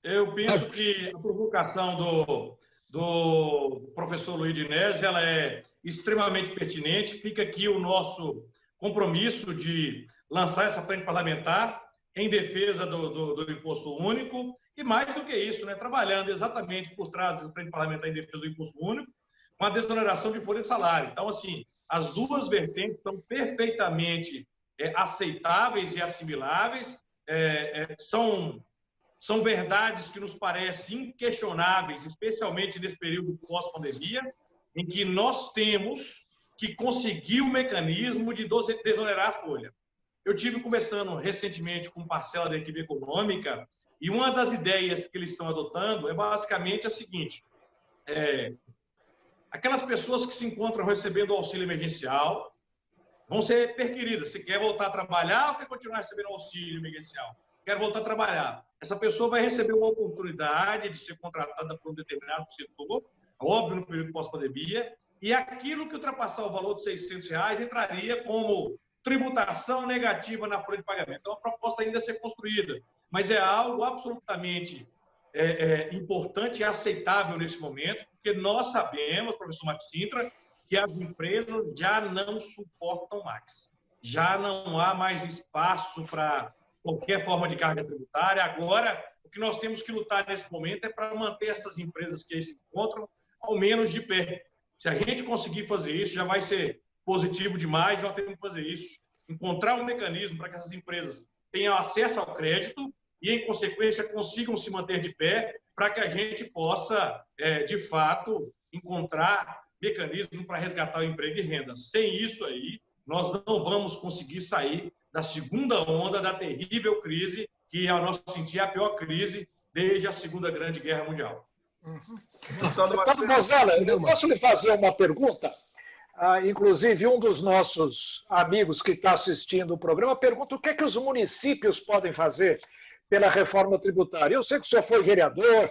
[SPEAKER 2] Eu penso que a provocação do professor Luiz de Neve, ela é extremamente pertinente. Fica aqui o nosso compromisso de lançar essa frente parlamentar em defesa do imposto único e, mais do que isso, né, trabalhando exatamente por trás dessa frente parlamentar em defesa do imposto único, com a desoneração de folha de salário. Então, assim, as duas vertentes estão perfeitamente aceitáveis e assimiláveis, são verdades que nos parecem inquestionáveis, especialmente nesse período pós-pandemia, em que nós temos que conseguiu o mecanismo de desonerar a folha. Eu tive conversando recentemente com parcela da equipe econômica e uma das ideias que eles estão adotando é basicamente a seguinte: aquelas pessoas que se encontram recebendo auxílio emergencial vão ser perquiridas. Você quer voltar a trabalhar ou quer continuar recebendo auxílio emergencial? Quero voltar a trabalhar. Essa pessoa vai receber uma oportunidade de ser contratada por um determinado setor, óbvio, no período pós-pandemia, e aquilo que ultrapassar o valor de R$600 entraria como tributação negativa na folha de pagamento. Então, a proposta ainda a ser construída, mas é algo absolutamente importante e aceitável nesse momento, porque nós sabemos, professor Marcos Cintra, que as empresas já não suportam mais. Já não há mais espaço para qualquer forma de carga tributária. Agora, o que nós temos que lutar nesse momento é para manter essas empresas que aí se encontram ao menos de pé. Se a gente conseguir fazer isso, já vai ser positivo demais. Nós temos que fazer isso, encontrar um mecanismo para que essas empresas tenham acesso ao crédito e, em consequência, consigam se manter de pé para que a gente possa, de fato, encontrar mecanismo para resgatar o emprego e renda. Sem isso aí, nós não vamos conseguir sair da segunda onda da terrível crise, que, ao nosso sentir, é a pior crise desde a Segunda Grande Guerra Mundial.
[SPEAKER 1] Deputado Bozella, eu posso lhe fazer uma pergunta? Inclusive, um dos nossos amigos que está assistindo o programa pergunta o que é que os municípios podem fazer pela reforma tributária. Eu sei que o senhor foi vereador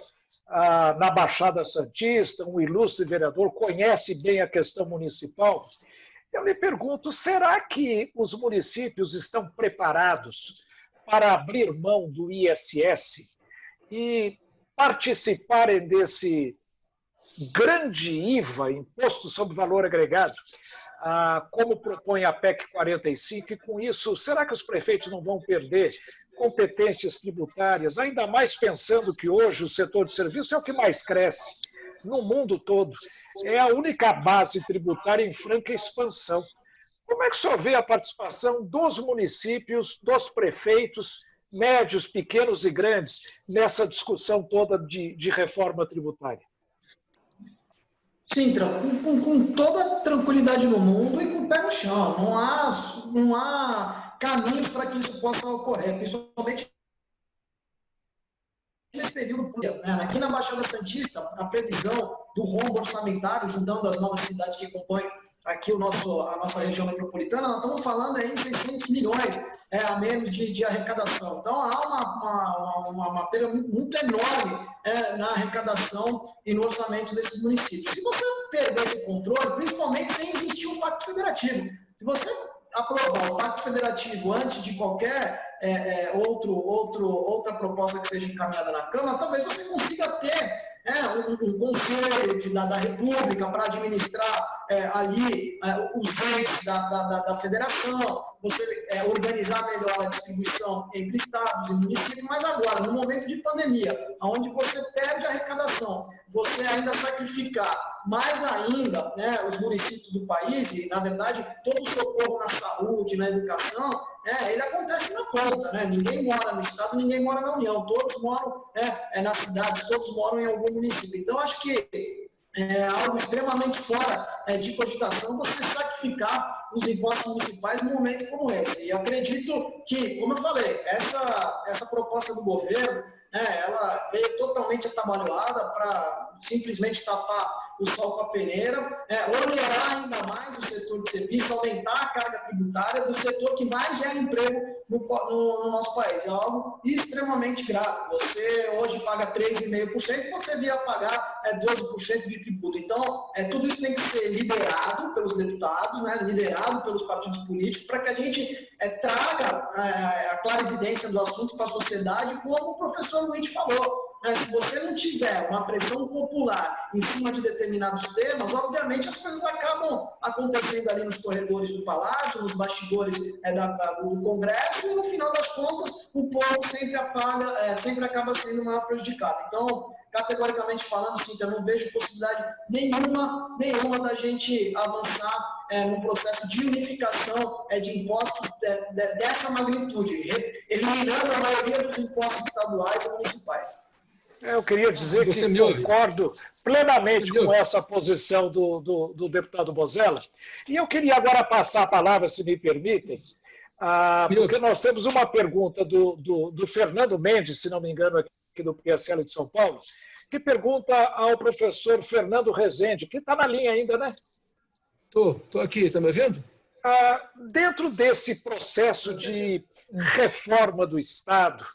[SPEAKER 1] na Baixada Santista, um ilustre vereador, conhece bem a questão municipal. Eu lhe pergunto, será que os municípios estão preparados para abrir mão do ISS e participarem desse grande IVA, Imposto sobre Valor Agregado, como propõe a PEC 45, e com isso, será que os prefeitos não vão perder competências tributárias, ainda mais pensando que hoje o setor de serviço é o que mais cresce no mundo todo, é a única base tributária em franca expansão. Como é que o senhor vê a participação dos municípios, dos prefeitos, médios, pequenos e grandes, nessa discussão toda de reforma tributária?
[SPEAKER 3] Sintra, com toda tranquilidade no mundo e com o pé no chão. Não há caminhos para que isso possa ocorrer, principalmente nesse período. Aqui na Baixada Santista, a previsão do rombo orçamentário, juntando as novas cidades que compõem aqui a nossa região metropolitana, nós estamos falando aí em 600 milhões a menos de arrecadação. Então, há uma perda muito enorme na arrecadação e no orçamento desses municípios. Se você perder esse controle, principalmente sem existir um pacto federativo, se você aprovar o pacto federativo antes de qualquer outra proposta que seja encaminhada na Câmara, talvez você consiga ter um conselho da República para administrar ali os entes da federação, você organizar melhor a distribuição entre estados e municípios, mas agora, no momento de pandemia, onde você perde a arrecadação, você ainda sacrificar mais ainda os municípios do país, e, na verdade, todo o socorro na saúde, na educação, ele acontece na ponta. Ninguém mora no estado, ninguém mora na União, todos moram nas cidades, todos moram em algum município. Então, acho que é algo extremamente fora de cogitação você sacrificar os impostos municipais num momento como esse. E eu acredito que, como eu falei, essa proposta do governo, ela veio totalmente atabalhoada para simplesmente tapar o sol com a peneira, onerar ainda mais o setor de serviço, aumentar a carga tributária do setor que mais gera emprego no nosso país. É algo extremamente grave. Você hoje paga 3,5%, você via pagar 12% de tributo. Então, tudo isso tem que ser liderado pelos deputados, liderado pelos partidos políticos, para que a gente traga a clarividência do assunto para a sociedade, como o professor Luiz falou. Se você não tiver uma pressão popular em cima de determinados temas, obviamente as coisas acabam acontecendo ali nos corredores do Palácio, nos bastidores do Congresso, e no final das contas o povo sempre acaba sendo maior prejudicado. Então, categoricamente falando, sim, eu não vejo possibilidade nenhuma da gente avançar num processo de unificação de impostos dessa magnitude, eliminando a maioria dos impostos estaduais e municipais.
[SPEAKER 1] Eu queria dizer que concordo plenamente com essa posição do deputado Bozella. E eu queria agora passar a palavra, se me permitem, porque nós temos uma pergunta do Fernando Mendes, se não me engano, aqui do PSL de São Paulo, que pergunta ao professor Fernando Rezende, que está na linha ainda, né?
[SPEAKER 5] Estou aqui, está me ouvindo?
[SPEAKER 1] Dentro desse processo de reforma do Estado,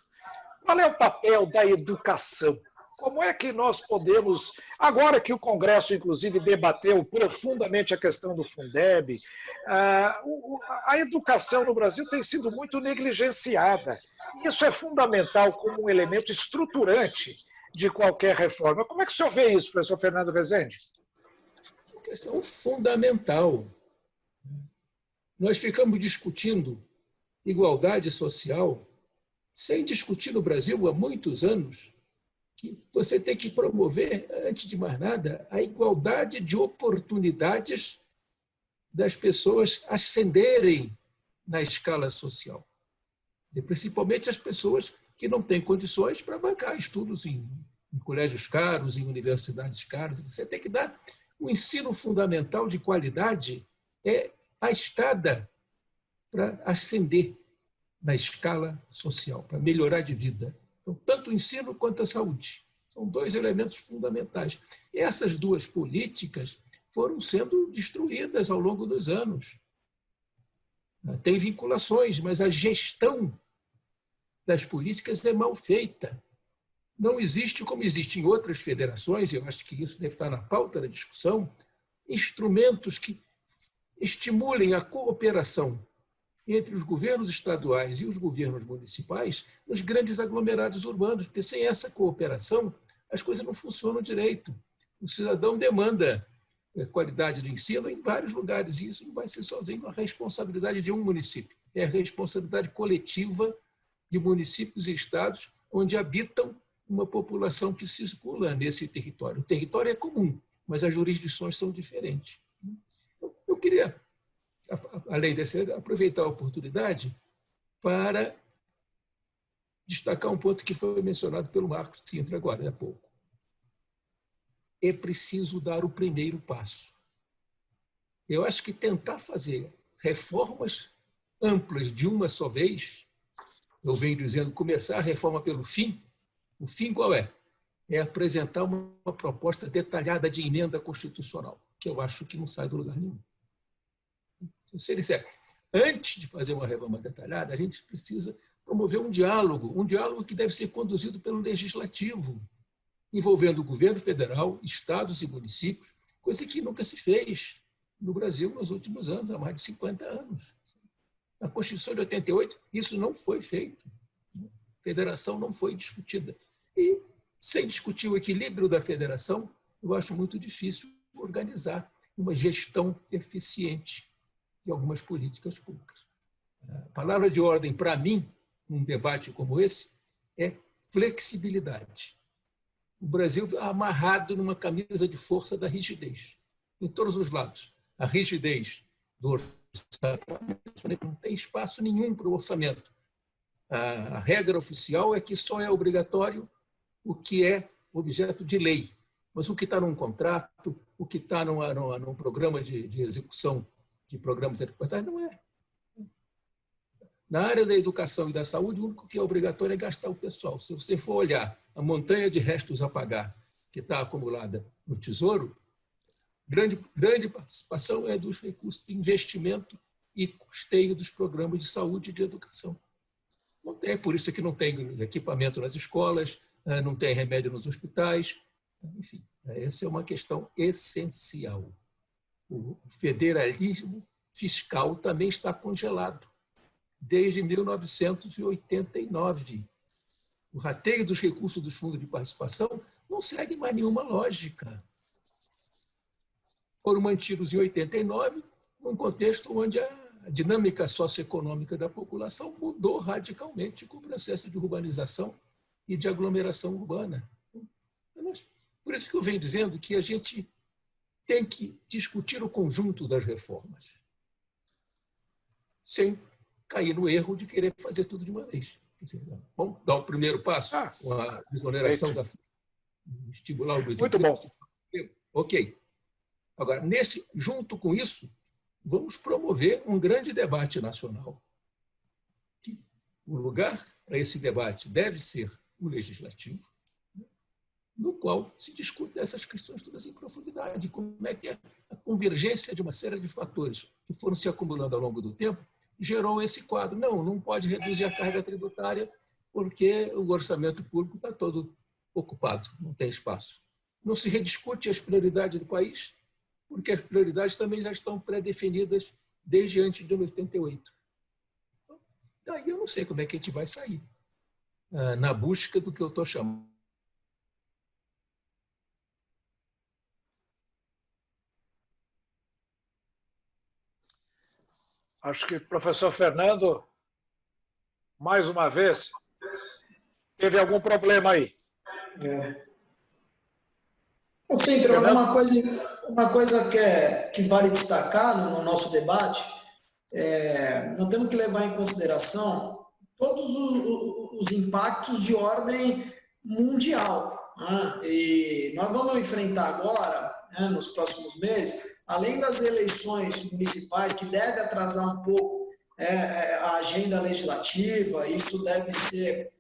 [SPEAKER 1] qual é o papel da educação? Como é que nós podemos, agora que o Congresso, inclusive, debateu profundamente a questão do Fundeb, a educação no Brasil tem sido muito negligenciada. Isso é fundamental como um elemento estruturante de qualquer reforma. Como é que o senhor vê isso, professor Fernando Rezende?
[SPEAKER 5] Questão fundamental. Nós ficamos discutindo igualdade social sem discutir no Brasil há muitos anos que você tem que promover, antes de mais nada, a igualdade de oportunidades das pessoas ascenderem na escala social. E principalmente as pessoas que não têm condições para bancar estudos em colégios caros, em universidades caras. Você tem que dar um ensino fundamental de qualidade, é a escada para ascender na escala social, para melhorar de vida. Então, tanto o ensino quanto a saúde. São dois elementos fundamentais. E essas duas políticas foram sendo destruídas ao longo dos anos. Tem vinculações, mas a gestão das políticas é mal feita. Não existe, como existe em outras federações, eu acho que isso deve estar na pauta da discussão, instrumentos que estimulem a cooperação entre os governos estaduais e os governos municipais nos grandes aglomerados urbanos, porque sem essa cooperação as coisas não funcionam direito. O cidadão demanda qualidade de ensino em vários lugares, e isso não vai ser sozinho a responsabilidade de um município, é a responsabilidade coletiva de municípios e estados onde habitam uma população que circula nesse território. O território é comum, mas as jurisdições são diferentes. Eu queria, além desse, aproveitar a oportunidade para destacar um ponto que foi mencionado pelo Marcos Sintra agora há pouco. É preciso dar o primeiro passo. Eu acho que tentar fazer reformas amplas de uma só vez, eu venho dizendo, começar a reforma pelo fim, o fim qual é? É apresentar uma proposta detalhada de emenda constitucional, que eu acho que não sai do lugar nenhum. Se ele disser, antes de fazer uma reforma detalhada, a gente precisa promover um diálogo que deve ser conduzido pelo legislativo, envolvendo o governo federal, estados e municípios, coisa que nunca se fez no Brasil nos últimos anos, há mais de 50 anos. Na Constituição de 88, isso não foi feito. A federação não foi discutida. E, sem discutir o equilíbrio da federação, eu acho muito difícil organizar uma gestão eficiente de algumas políticas públicas. A palavra de ordem, para mim, num debate como esse, é flexibilidade. O Brasil é amarrado numa camisa de força da rigidez, em todos os lados. A rigidez do orçamento, não tem espaço nenhum para o orçamento. A regra oficial é que só é obrigatório o que é objeto de lei, mas o que está num contrato, o que está num programa de execução de programas educacionais, não é. Na área da educação e da saúde, o único que é obrigatório é gastar o pessoal. Se você for olhar a montanha de restos a pagar que está acumulada no Tesouro, grande participação é dos recursos de investimento e custeio dos programas de saúde e de educação. Não tem, é por isso que não tem equipamento nas escolas, não tem remédio nos hospitais. Enfim, essa é uma questão essencial. O federalismo fiscal também está congelado desde 1989. O rateio dos recursos dos fundos de participação não segue mais nenhuma lógica. Foram mantidos em 89, num contexto onde a dinâmica socioeconômica da população mudou radicalmente com o processo de urbanização e de aglomeração urbana. Por isso que eu venho dizendo que a gente tem que discutir o conjunto das reformas, sem cair no erro de querer fazer tudo de uma vez. Vamos dar o primeiro passo com a exoneração da estimular o desemprego, Ok. Agora, junto com isso, vamos promover um grande debate nacional. O lugar para esse debate deve ser o legislativo, no qual se discute essas questões todas em profundidade, como é que a convergência de uma série de fatores que foram se acumulando ao longo do tempo gerou esse quadro. Não pode reduzir a carga tributária porque o orçamento público está todo ocupado, não tem espaço. Não se rediscute as prioridades do país, porque as prioridades também já estão pré-definidas desde antes de 88. Então, daí eu não sei como é que a gente vai sair na busca do que eu estou chamando.
[SPEAKER 1] Acho que o professor Fernando, mais uma vez, teve algum problema aí.
[SPEAKER 3] Sintra, uma coisa que vale destacar no nosso debate, nós temos que levar em consideração todos os impactos de ordem mundial. Né? E nós vamos enfrentar agora, né, nos próximos meses, além das eleições municipais, que deve atrasar um pouco a agenda legislativa, isso deve ser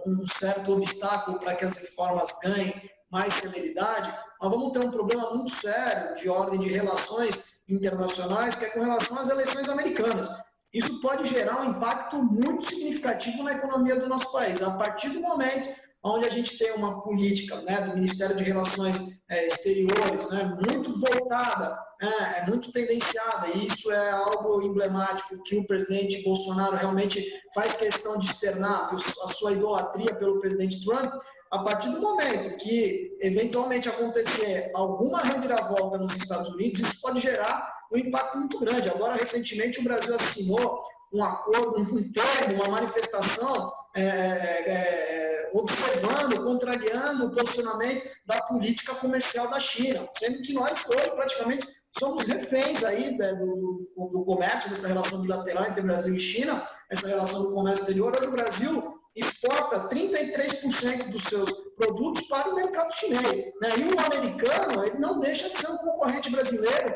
[SPEAKER 3] um certo obstáculo para que as reformas ganhem mais celeridade, nós vamos ter um problema muito sério de ordem de relações internacionais, que é com relação às eleições americanas. Isso pode gerar um impacto muito significativo na economia do nosso país. A partir do momento onde a gente tem uma política, né, do Ministério de Relações Exteriores, né, muito voltada, muito tendenciada, e isso é algo emblemático que o presidente Bolsonaro realmente faz questão de externar a sua idolatria pelo presidente Trump. A partir do momento que, eventualmente, acontecer alguma reviravolta nos Estados Unidos, isso pode gerar um impacto muito grande. Agora, recentemente, o Brasil assinou um acordo, um termo, uma manifestação observando, contrariando o posicionamento da política comercial da China, sendo que nós hoje praticamente somos reféns aí do comércio, dessa relação bilateral entre Brasil e China, essa relação do comércio exterior. Hoje o Brasil exporta 33% dos seus produtos para o mercado chinês. Né? E o americano, ele não deixa de ser um concorrente brasileiro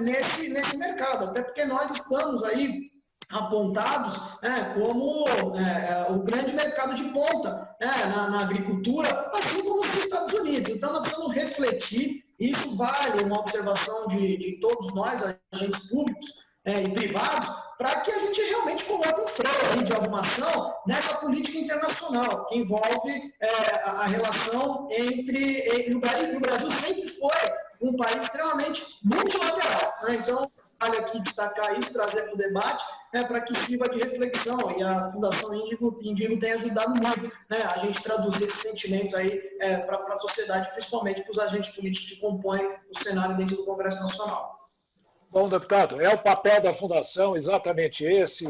[SPEAKER 3] nesse mercado, até porque nós estamos aí apontados como o grande mercado de ponta na agricultura, assim como nos Estados Unidos. Então, nós precisamos refletir, e isso vale uma observação de todos nós, agentes públicos e privados, para que a gente realmente coloque um freio de arrumação nessa política internacional, que envolve a relação entre... O Brasil sempre foi um país extremamente multilateral. Né? Então, vale aqui destacar isso, trazer para o debate, para que sirva de reflexão, e a Fundação Índigo tem ajudado muito, né, a gente traduzir esse sentimento aí para a sociedade, principalmente para os agentes políticos que compõem o cenário dentro do Congresso Nacional.
[SPEAKER 1] Bom, deputado, é o papel da Fundação exatamente esse,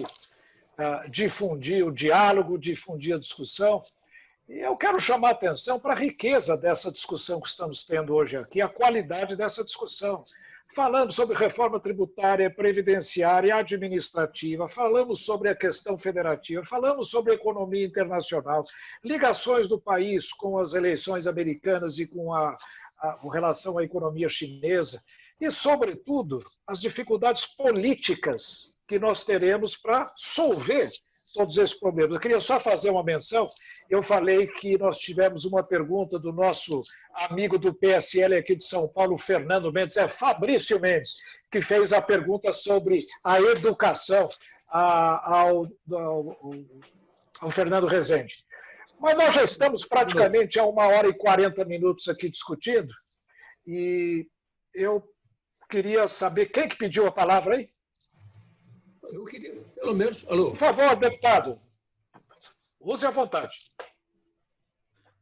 [SPEAKER 1] difundir o diálogo, difundir a discussão. E eu quero chamar a atenção para a riqueza dessa discussão que estamos tendo hoje aqui, a qualidade dessa discussão. Falando sobre reforma tributária, previdenciária, administrativa, falamos sobre a questão federativa, falamos sobre economia internacional, ligações do país com as eleições americanas e com a relação à economia chinesa, e, sobretudo, as dificuldades políticas que nós teremos para solver todos esses problemas. Eu queria só fazer uma menção. Eu falei que nós tivemos uma pergunta do nosso amigo do PSL aqui de São Paulo, Fernando Mendes, Fabrício Mendes, que fez a pergunta sobre a educação ao Fernando Rezende. Mas nós já estamos praticamente há 1h40 aqui discutindo, e eu queria saber quem que pediu a palavra aí?
[SPEAKER 5] Eu queria, pelo menos... Alô?
[SPEAKER 1] Por favor, deputado, use à vontade.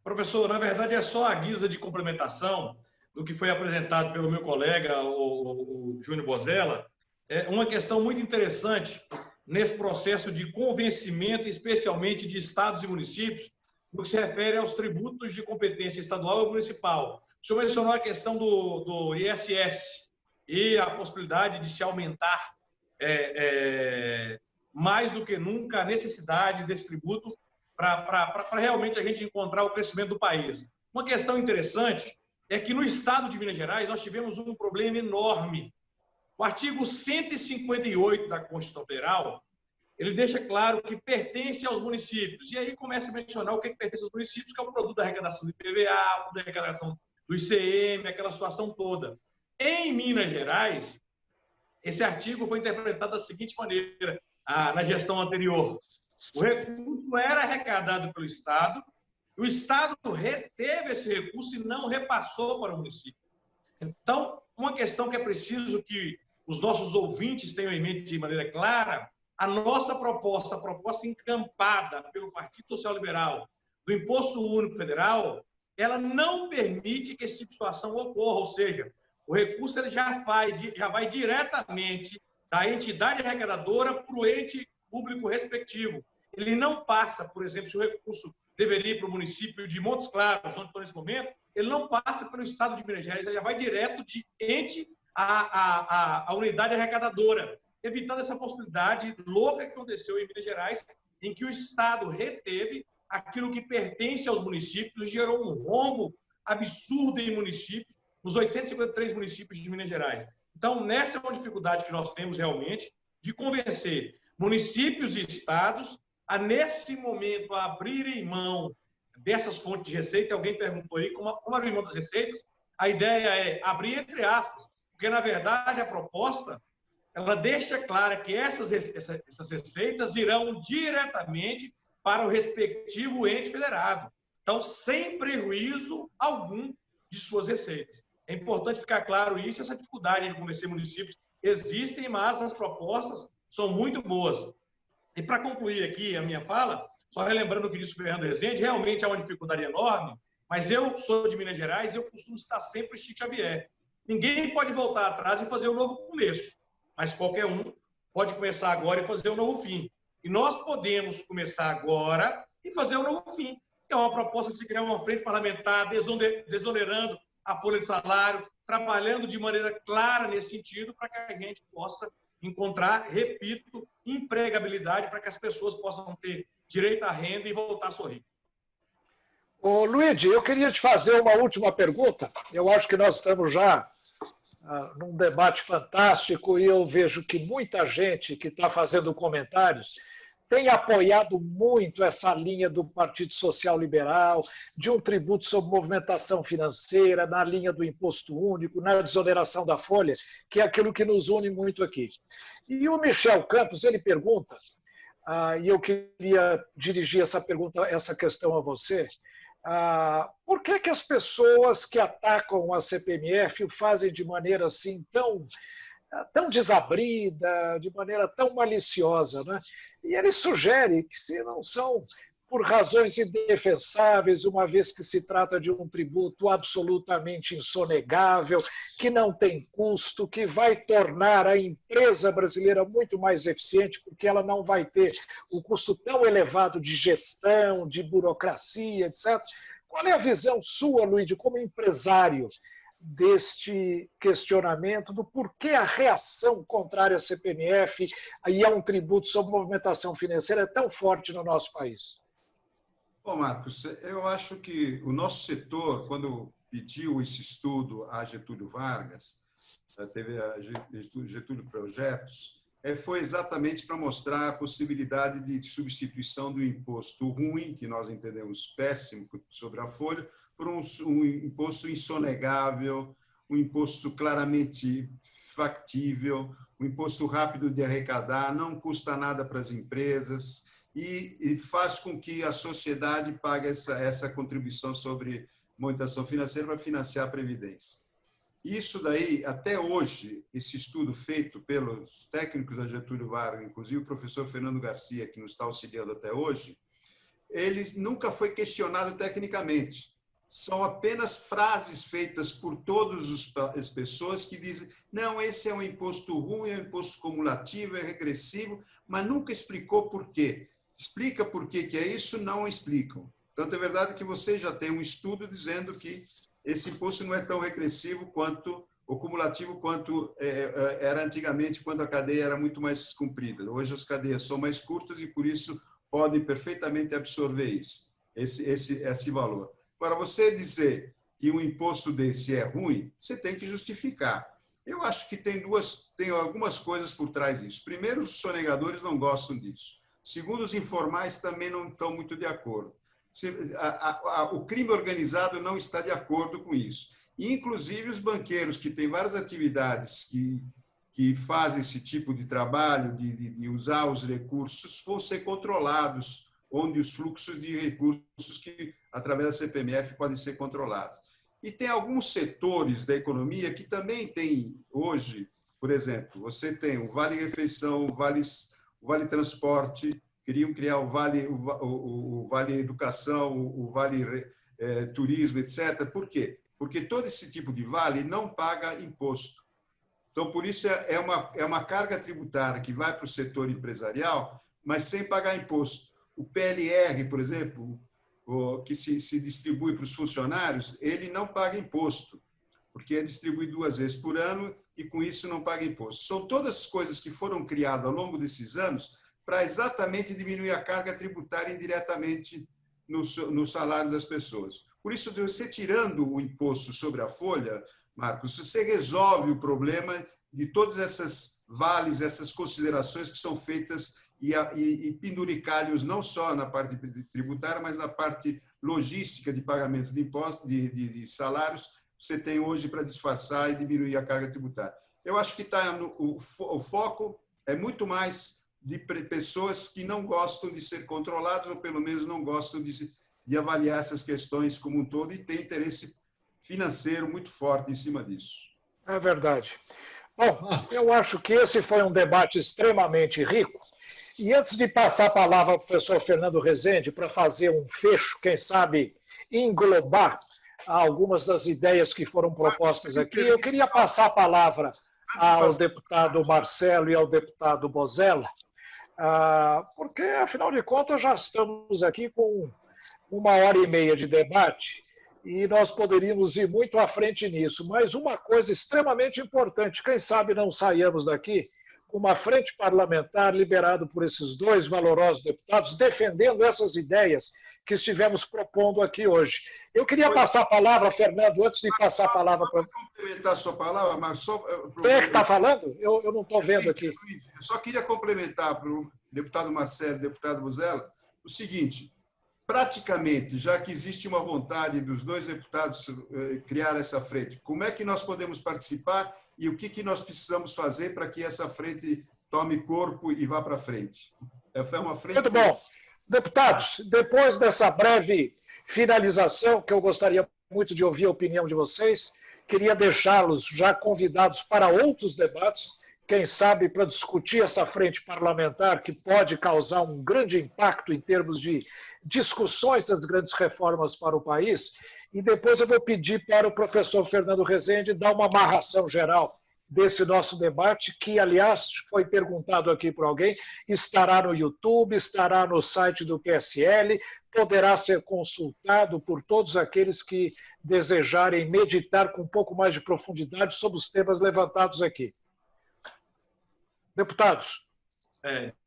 [SPEAKER 2] Professor, na verdade é só a guisa de complementação do que foi apresentado pelo meu colega, o Júnior Bozella. É uma questão muito interessante nesse processo de convencimento, especialmente de estados e municípios, no que se refere aos tributos de competência estadual e municipal. O senhor mencionou a questão do ISS e a possibilidade de se aumentar mais do que nunca a necessidade desse tributo para realmente a gente encontrar o crescimento do país. Uma questão interessante é que no estado de Minas Gerais nós tivemos um problema enorme. O artigo 158 da Constituição Federal, ele deixa claro que pertence aos municípios. E aí começa a mencionar o que pertence aos municípios, que é o produto da arrecadação do IPVA, o produto da arrecadação do ICM, aquela situação toda. Em Minas Gerais, esse artigo foi interpretado da seguinte maneira, na gestão anterior. O recurso era arrecadado pelo Estado, o Estado reteve esse recurso e não repassou para o município. Então, uma questão que é preciso que os nossos ouvintes tenham em mente de maneira clara, a nossa proposta, a proposta encampada pelo Partido Social Liberal do Imposto Único Federal, ela não permite que esse tipo de situação ocorra, ou seja, o recurso ele já vai diretamente da entidade arrecadadora para o ente público respectivo. Ele não passa, por exemplo, se o recurso deveria ir para o município de Montes Claros, onde estou nesse momento, ele não passa pelo Estado de Minas Gerais, ele já vai direto de ente à unidade arrecadadora, evitando essa possibilidade louca que aconteceu em Minas Gerais, em que o Estado reteve aquilo que pertence aos municípios, gerou um rombo absurdo em municípios, nos 853 municípios de Minas Gerais. Então, nessa é uma dificuldade que nós temos realmente de convencer municípios e estados a, nesse momento, abrirem mão dessas fontes de receita. Alguém perguntou aí como abrir mão das receitas. A ideia é abrir entre aspas, porque, na verdade, a proposta ela deixa clara que essas receitas irão diretamente para o respectivo ente federado. Então, sem prejuízo algum de suas receitas. É importante ficar claro isso, essa dificuldade de convencer municípios existem, mas as propostas são muito boas. E para concluir aqui a minha fala, só relembrando o que disse o Fernando Rezende, realmente há uma dificuldade enorme, mas eu sou de Minas Gerais e eu costumo estar sempre Chico Xavier. Ninguém pode voltar atrás e fazer um novo começo, mas qualquer um pode começar agora e fazer um novo fim. E nós podemos começar agora e fazer um novo fim. É uma proposta de se criar uma frente parlamentar desonerando a folha de salário, trabalhando de maneira clara nesse sentido para que a gente possa encontrar, repito, empregabilidade para que as pessoas possam ter direito à renda e voltar a sorrir.
[SPEAKER 1] Ô, Luigi, eu queria te fazer uma última pergunta. Eu acho que nós estamos já num debate fantástico e eu vejo que muita gente que está fazendo comentários tem apoiado muito essa linha do Partido Social Liberal, de um tributo sobre movimentação financeira, na linha do imposto único, na desoneração da folha, que é aquilo que nos une muito aqui. E o Michel Campos, ele pergunta, e eu queria dirigir essa questão a você, por que as pessoas que atacam a CPMF o fazem de maneira assim tão desabrida, de maneira tão maliciosa, né? E ele sugere que se não são por razões indefensáveis, uma vez que se trata de um tributo absolutamente insonegável, que não tem custo, que vai tornar a empresa brasileira muito mais eficiente, porque ela não vai ter o custo tão elevado de gestão, de burocracia, etc. Qual é a visão sua, Luiz, como empresário, deste questionamento do porquê a reação contrária à CPMF e a um tributo sobre movimentação financeira é tão forte no nosso país?
[SPEAKER 4] Bom, Marcos, eu acho que o nosso setor, quando pediu esse estudo a Getúlio Vargas, teve a Getúlio Projetos, foi exatamente para mostrar a possibilidade de substituição do imposto ruim, que nós entendemos péssimo sobre a folha, por um imposto insonegável, um imposto claramente factível, um imposto rápido de arrecadar, não custa nada para as empresas e faz com que a sociedade pague essa contribuição sobre movimentação financeira para financiar a Previdência. Isso daí, até hoje, esse estudo feito pelos técnicos da Getúlio Vargas, inclusive o professor Fernando Garcia, que nos está auxiliando até hoje, ele nunca foi questionado tecnicamente. São apenas frases feitas por todas as pessoas que dizem não, esse é um imposto ruim, é um imposto cumulativo, é regressivo, mas nunca explicou por quê. Explica por que é isso, não explicam. Tanto é verdade que você já tem um estudo dizendo que esse imposto não é tão regressivo ou cumulativo quanto era antigamente, quando a cadeia era muito mais comprida. Hoje as cadeias são mais curtas e, por isso, podem perfeitamente absorver esse valor. Agora, você dizer que um imposto desse é ruim, você tem que justificar. Eu acho que tem algumas coisas por trás disso. Primeiro, os sonegadores não gostam disso. Segundo, os informais também não estão muito de acordo. O crime organizado não está de acordo com isso. E, inclusive, os banqueiros, que têm várias atividades que fazem esse tipo de trabalho, de usar os recursos, vão ser controlados, onde os fluxos de recursos que, através da CPMF, podem ser controlados. E tem alguns setores da economia que também tem, hoje, por exemplo, você tem o Vale Refeição, o Vale Transporte, queriam criar o Vale Educação, o Vale Turismo, etc. Por quê? Porque todo esse tipo de vale não paga imposto. Então, por isso, é uma carga tributária que vai para o setor empresarial, mas sem pagar imposto. O PLR, por exemplo, que se distribui para os funcionários, ele não paga imposto, porque é distribuído 2 vezes por ano e, com isso, não paga imposto. São todas coisas que foram criadas ao longo desses anos para exatamente diminuir a carga tributária indiretamente no salário das pessoas. Por isso, você tirando o imposto sobre a folha, Marcos, você resolve o problema de todas essas vales, essas considerações que são feitas e penduricalhos não só na parte tributária, mas na parte logística de pagamento de impostos, de salários, você tem hoje para disfarçar e diminuir a carga tributária. Eu acho que o foco é muito mais de pessoas que não gostam de ser controladas, ou pelo menos não gostam de avaliar essas questões como um todo, e tem interesse financeiro muito forte em cima disso.
[SPEAKER 1] É verdade. Bom, eu acho que esse foi um debate extremamente rico. E antes de passar a palavra ao professor Fernando Rezende para fazer um fecho, quem sabe englobar algumas das ideias que foram propostas aqui, eu queria passar a palavra ao deputado Marcelo e ao deputado Bosella, porque, afinal de contas, já estamos aqui com 1h30 de debate e nós poderíamos ir muito à frente nisso. Mas uma coisa extremamente importante, quem sabe não saiamos daqui com uma frente parlamentar liberada por esses 2 valorosos deputados, defendendo essas ideias que estivemos propondo aqui hoje. Eu queria passar a palavra, Fernando, antes de passar a palavra para...
[SPEAKER 4] complementar a sua palavra, Marcos.
[SPEAKER 1] Quem é que está falando? Eu não estou vendo aqui.
[SPEAKER 4] Eu só queria complementar para o deputado Marcelo e deputado Bosella o seguinte: praticamente, já que existe uma vontade dos 2 deputados criar essa frente, como é que nós podemos participar e o que nós precisamos fazer para que essa frente tome corpo e vá para frente? É uma frente...
[SPEAKER 1] Muito bom. Deputados, depois dessa breve finalização, que eu gostaria muito de ouvir a opinião de vocês, queria deixá-los já convidados para outros debates, quem sabe para discutir essa frente parlamentar que pode causar um grande impacto em termos de discussões das grandes reformas para o país. E depois eu vou pedir para o professor Fernando Rezende dar uma amarração geral desse nosso debate, que, aliás, foi perguntado aqui por alguém, estará no YouTube, estará no site do PSL, poderá ser consultado por todos aqueles que desejarem meditar com um pouco mais de profundidade sobre os temas levantados aqui. Deputados.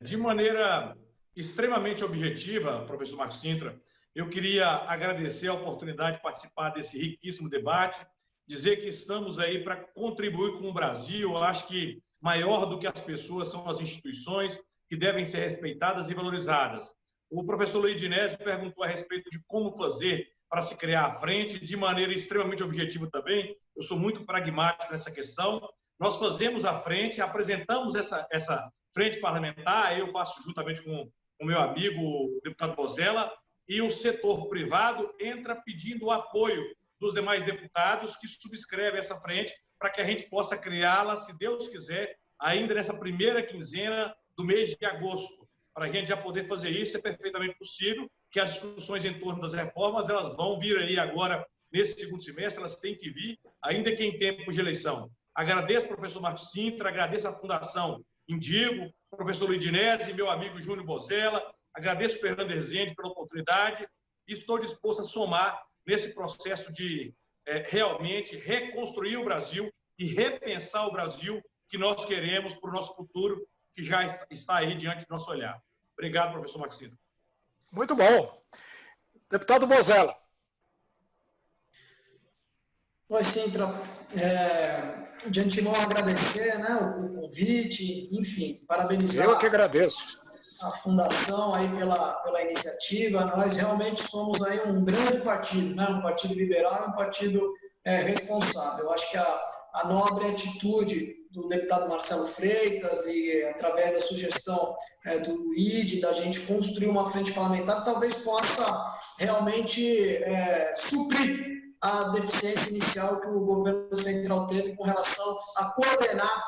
[SPEAKER 2] De maneira extremamente objetiva, professor Marcos Cintra, eu queria agradecer a oportunidade de participar desse riquíssimo debate, dizer que estamos aí para contribuir com o Brasil. Eu acho que maior do que as pessoas são as instituições, que devem ser respeitadas e valorizadas. O professor Luiz Dinesi perguntou a respeito de como fazer para se criar a frente, de maneira extremamente objetiva também. Eu sou muito pragmático nessa questão. Nós fazemos a frente, apresentamos essa frente parlamentar, eu faço juntamente com o meu amigo, o deputado Bosella, e o setor privado entra pedindo o apoio dos demais deputados que subscrevem essa frente para que a gente possa criá-la, se Deus quiser, ainda nessa primeira quinzena do mês de agosto. Para a gente já poder fazer isso, é perfeitamente possível, que as discussões em torno das reformas, elas vão vir aí agora, nesse segundo semestre, elas têm que vir, ainda que em tempo de eleição. Agradeço ao professor Marcos Cintra, agradeço à Fundação Indigo, professor Luiz Dinesi, meu amigo Júnior Bosella, agradeço ao Fernando Rezende pela oportunidade e estou disposto a somar nesse processo de realmente reconstruir o Brasil e repensar o Brasil que nós queremos para o nosso futuro, que já está aí diante do nosso olhar. Obrigado, professor Marcos Cintra.
[SPEAKER 1] Muito bom. Deputado Bosella.
[SPEAKER 3] Oi, Sintra. De antemão agradecer, né, o convite, enfim, parabenizar.
[SPEAKER 1] Eu que agradeço
[SPEAKER 3] a fundação aí pela iniciativa. Nós realmente somos aí um grande partido, né? Um partido liberal e um partido responsável. Eu acho que a nobre atitude do deputado Marcelo Freitas e através da sugestão do Luiz, da gente construir uma frente parlamentar, talvez possa realmente suprir a deficiência inicial que o governo central teve com relação a coordenar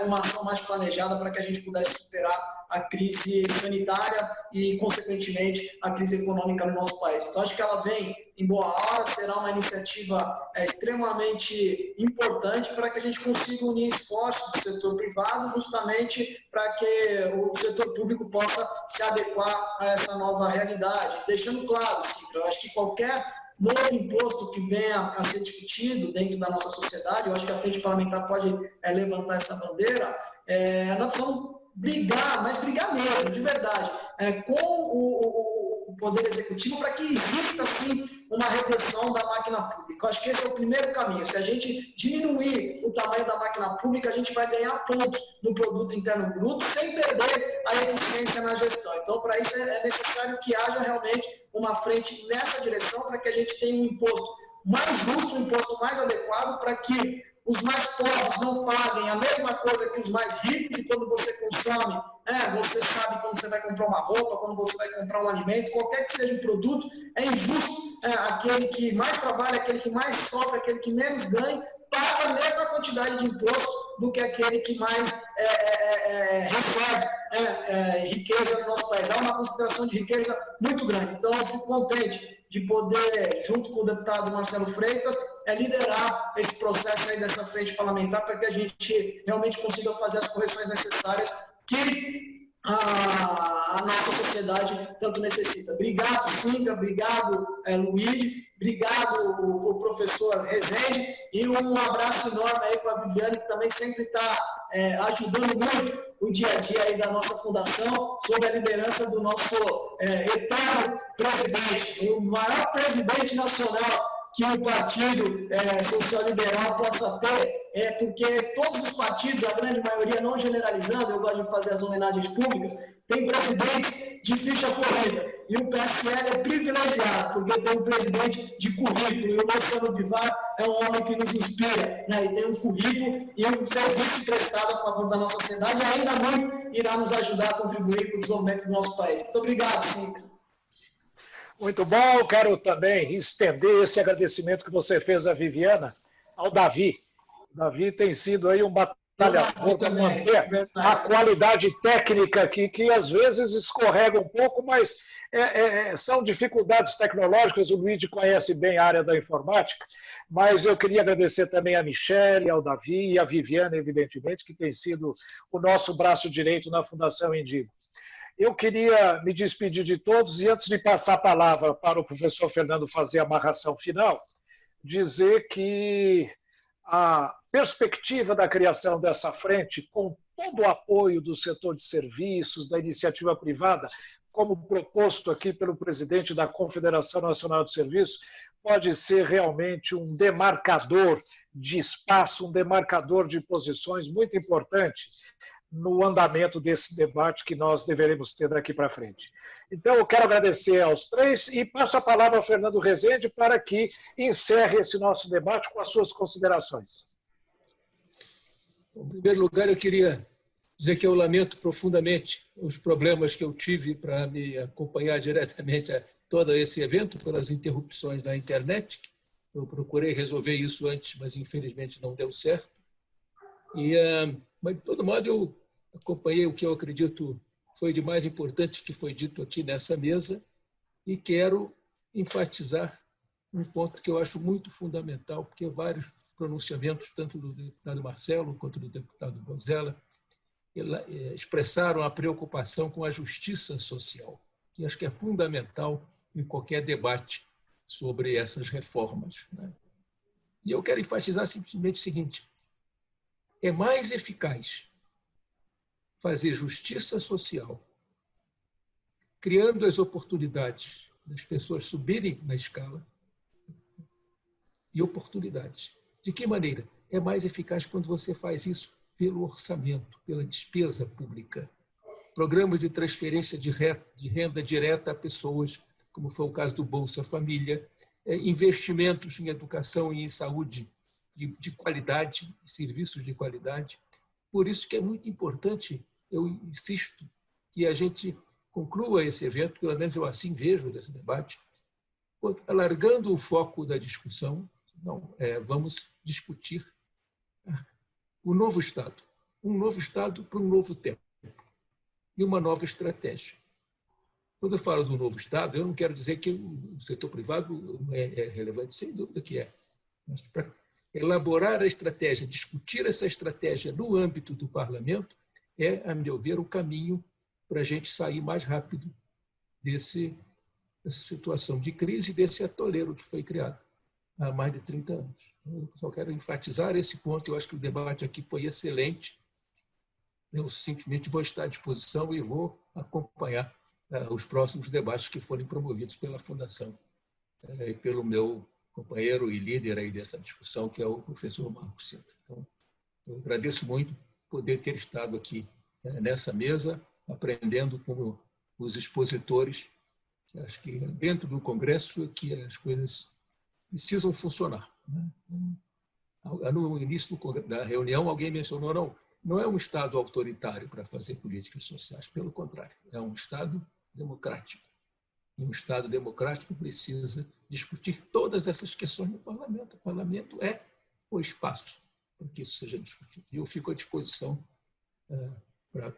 [SPEAKER 3] uma ação mais planejada para que a gente pudesse superar a crise sanitária e, consequentemente, a crise econômica no nosso país. Então, acho que ela vem em boa hora, será uma iniciativa extremamente importante para que a gente consiga unir esforços do setor privado justamente para que o setor público possa se adequar a essa nova realidade. Deixando claro, Ciclo, eu acho que qualquer novo imposto que venha a ser discutido dentro da nossa sociedade, eu acho que a frente parlamentar pode levantar essa bandeira, nós precisamos brigar, mas brigar mesmo, de verdade, com o Poder Executivo para que exista, sim, uma redução da máquina pública. Eu acho que esse é o primeiro caminho. Se a gente diminuir o tamanho da máquina pública, a gente vai ganhar pontos no produto interno bruto sem perder a eficiência na gestão. Então, para isso é necessário que haja realmente uma frente nessa direção para que a gente tenha um imposto mais justo, um imposto mais adequado para que os mais pobres não paguem a mesma coisa que os mais ricos, e quando você consome, você sabe quando você vai comprar uma roupa, quando você vai comprar um alimento, qualquer que seja o produto, é injusto aquele que mais trabalha, aquele que mais sofre, aquele que menos ganha, paga a mesma quantidade de imposto do que aquele que mais recebe riqueza no nosso país. Há uma concentração de riqueza muito grande. Então, eu fico contente de poder, junto com o deputado Marcelo Freitas, liderar esse processo aí dessa frente parlamentar para que a gente realmente consiga fazer as correções necessárias que a nossa sociedade tanto necessita. Obrigado, Sintra, obrigado, Luiz, obrigado, o professor Rezende, e um abraço enorme aí para a Viviane, que também sempre está ajudando muito o dia a dia aí da nossa fundação, sob a liderança do nosso eterno presidente, o maior presidente nacional que o Partido Social Liberal possa ter, porque todos os partidos, a grande maioria, não generalizando, eu gosto de fazer as homenagens públicas, tem presidentes de ficha corrida. E o PSL é privilegiado, porque tem um presidente de currículo. E o Luciano Bivar é um homem que nos inspira, né? E tem um currículo e um serviço prestado a favor da nossa sociedade, e ainda muito irá nos ajudar a contribuir com o desenvolvimento do nosso país. Muito obrigado, Cíntia.
[SPEAKER 1] Muito bom, quero também estender esse agradecimento que você fez à Viviana, ao Davi. O Davi tem sido aí um batalhador para manter a qualidade técnica aqui, que às vezes escorrega um pouco, mas são dificuldades tecnológicas. O Luiz conhece bem a área da informática, mas eu queria agradecer também a Michele, ao Davi e a Viviana, evidentemente, que tem sido o nosso braço direito na Fundação Indigo. Eu queria me despedir de todos e, antes de passar a palavra para o professor Fernando fazer a amarração final, dizer que a perspectiva da criação dessa frente, com todo o apoio do setor de serviços, da iniciativa privada, como proposto aqui pelo presidente da Confederação Nacional de Serviços, pode ser realmente um demarcador de espaço, um demarcador de posições muito importante no andamento desse debate que nós deveremos ter daqui para frente. Então, eu quero agradecer aos três e passo a palavra ao Fernando Rezende para que encerre esse nosso debate com as suas considerações.
[SPEAKER 5] Em primeiro lugar, eu queria dizer que eu lamento profundamente os problemas que eu tive para me acompanhar diretamente a todo esse evento, pelas interrupções da internet. Eu procurei resolver isso antes, mas infelizmente não deu certo. Mas, de todo modo, eu acompanhei o que eu acredito foi de mais importante que foi dito aqui nessa mesa e quero enfatizar um ponto que eu acho muito fundamental, porque vários pronunciamentos, tanto do deputado Marcelo quanto do deputado Bozella, expressaram a preocupação com a justiça social, que acho que é fundamental em qualquer debate sobre essas reformas, né? E eu quero enfatizar simplesmente o seguinte: é mais eficaz fazer justiça social, criando as oportunidades das pessoas subirem na escala, e oportunidades, De que maneira? É mais eficaz quando você faz isso pelo orçamento, pela despesa pública. Programas de transferência de renda direta a pessoas, como foi o caso do Bolsa Família, investimentos em educação e em saúde de qualidade, serviços de qualidade. Por isso que é muito importante, eu insisto, que a gente conclua esse evento, pelo menos eu assim vejo desse debate, alargando o foco da discussão. Não, vamos discutir o novo Estado. Um novo Estado para um novo tempo e uma nova estratégia. Quando eu falo do novo Estado, eu não quero dizer que o setor privado é relevante, sem dúvida que é. Mas para elaborar a estratégia, discutir essa estratégia no âmbito do parlamento, a meu ver, o caminho para a gente sair mais rápido dessa situação de crise, desse atoleiro que foi criado há mais de 30 anos. Eu só quero enfatizar esse ponto. Eu acho que o debate aqui foi excelente. Eu simplesmente vou estar à disposição e vou acompanhar os próximos debates que forem promovidos pela Fundação e pelo meu companheiro e líder aí dessa discussão, que é o professor Marcos Sintra. Então, eu agradeço muito poder ter estado aqui nessa mesa, aprendendo com os expositores. Acho que dentro do Congresso é que as coisas precisam funcionar. No início da reunião, alguém mencionou, não é um Estado autoritário para fazer políticas sociais, pelo contrário, é um Estado democrático. E um Estado democrático precisa discutir todas essas questões no parlamento. O parlamento é o espaço para que isso seja discutido. E eu fico à disposição para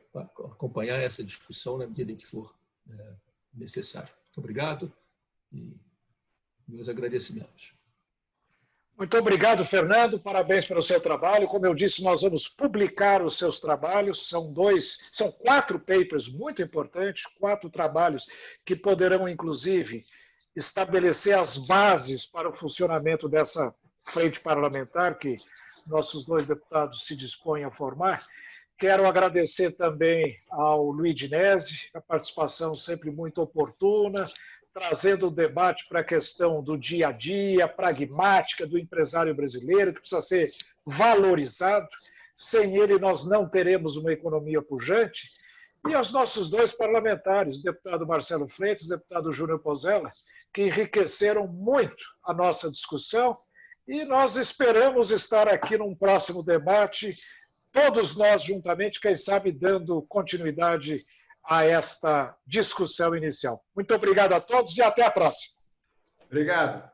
[SPEAKER 5] acompanhar essa discussão na medida que for necessário. Muito obrigado e meus agradecimentos.
[SPEAKER 1] Muito obrigado, Fernando. Parabéns pelo seu trabalho. Como eu disse, nós vamos publicar os seus trabalhos. São 4 papers muito importantes, 4 trabalhos que poderão, inclusive, estabelecer as bases para o funcionamento dessa frente parlamentar que nossos 2 deputados se dispõem a formar. Quero agradecer também ao Luiz Nesi, a participação sempre muito oportuna, trazendo o debate para a questão do dia a dia, pragmática do empresário brasileiro, que precisa ser valorizado. Sem ele, nós não teremos uma economia pujante. E aos nossos 2 parlamentares, o deputado Marcelo Freitas e o deputado Júnior Pozella, que enriqueceram muito a nossa discussão. E nós esperamos estar aqui num próximo debate, todos nós juntamente, quem sabe, dando continuidade a esta discussão inicial. Muito obrigado a todos e até a próxima.
[SPEAKER 4] Obrigado.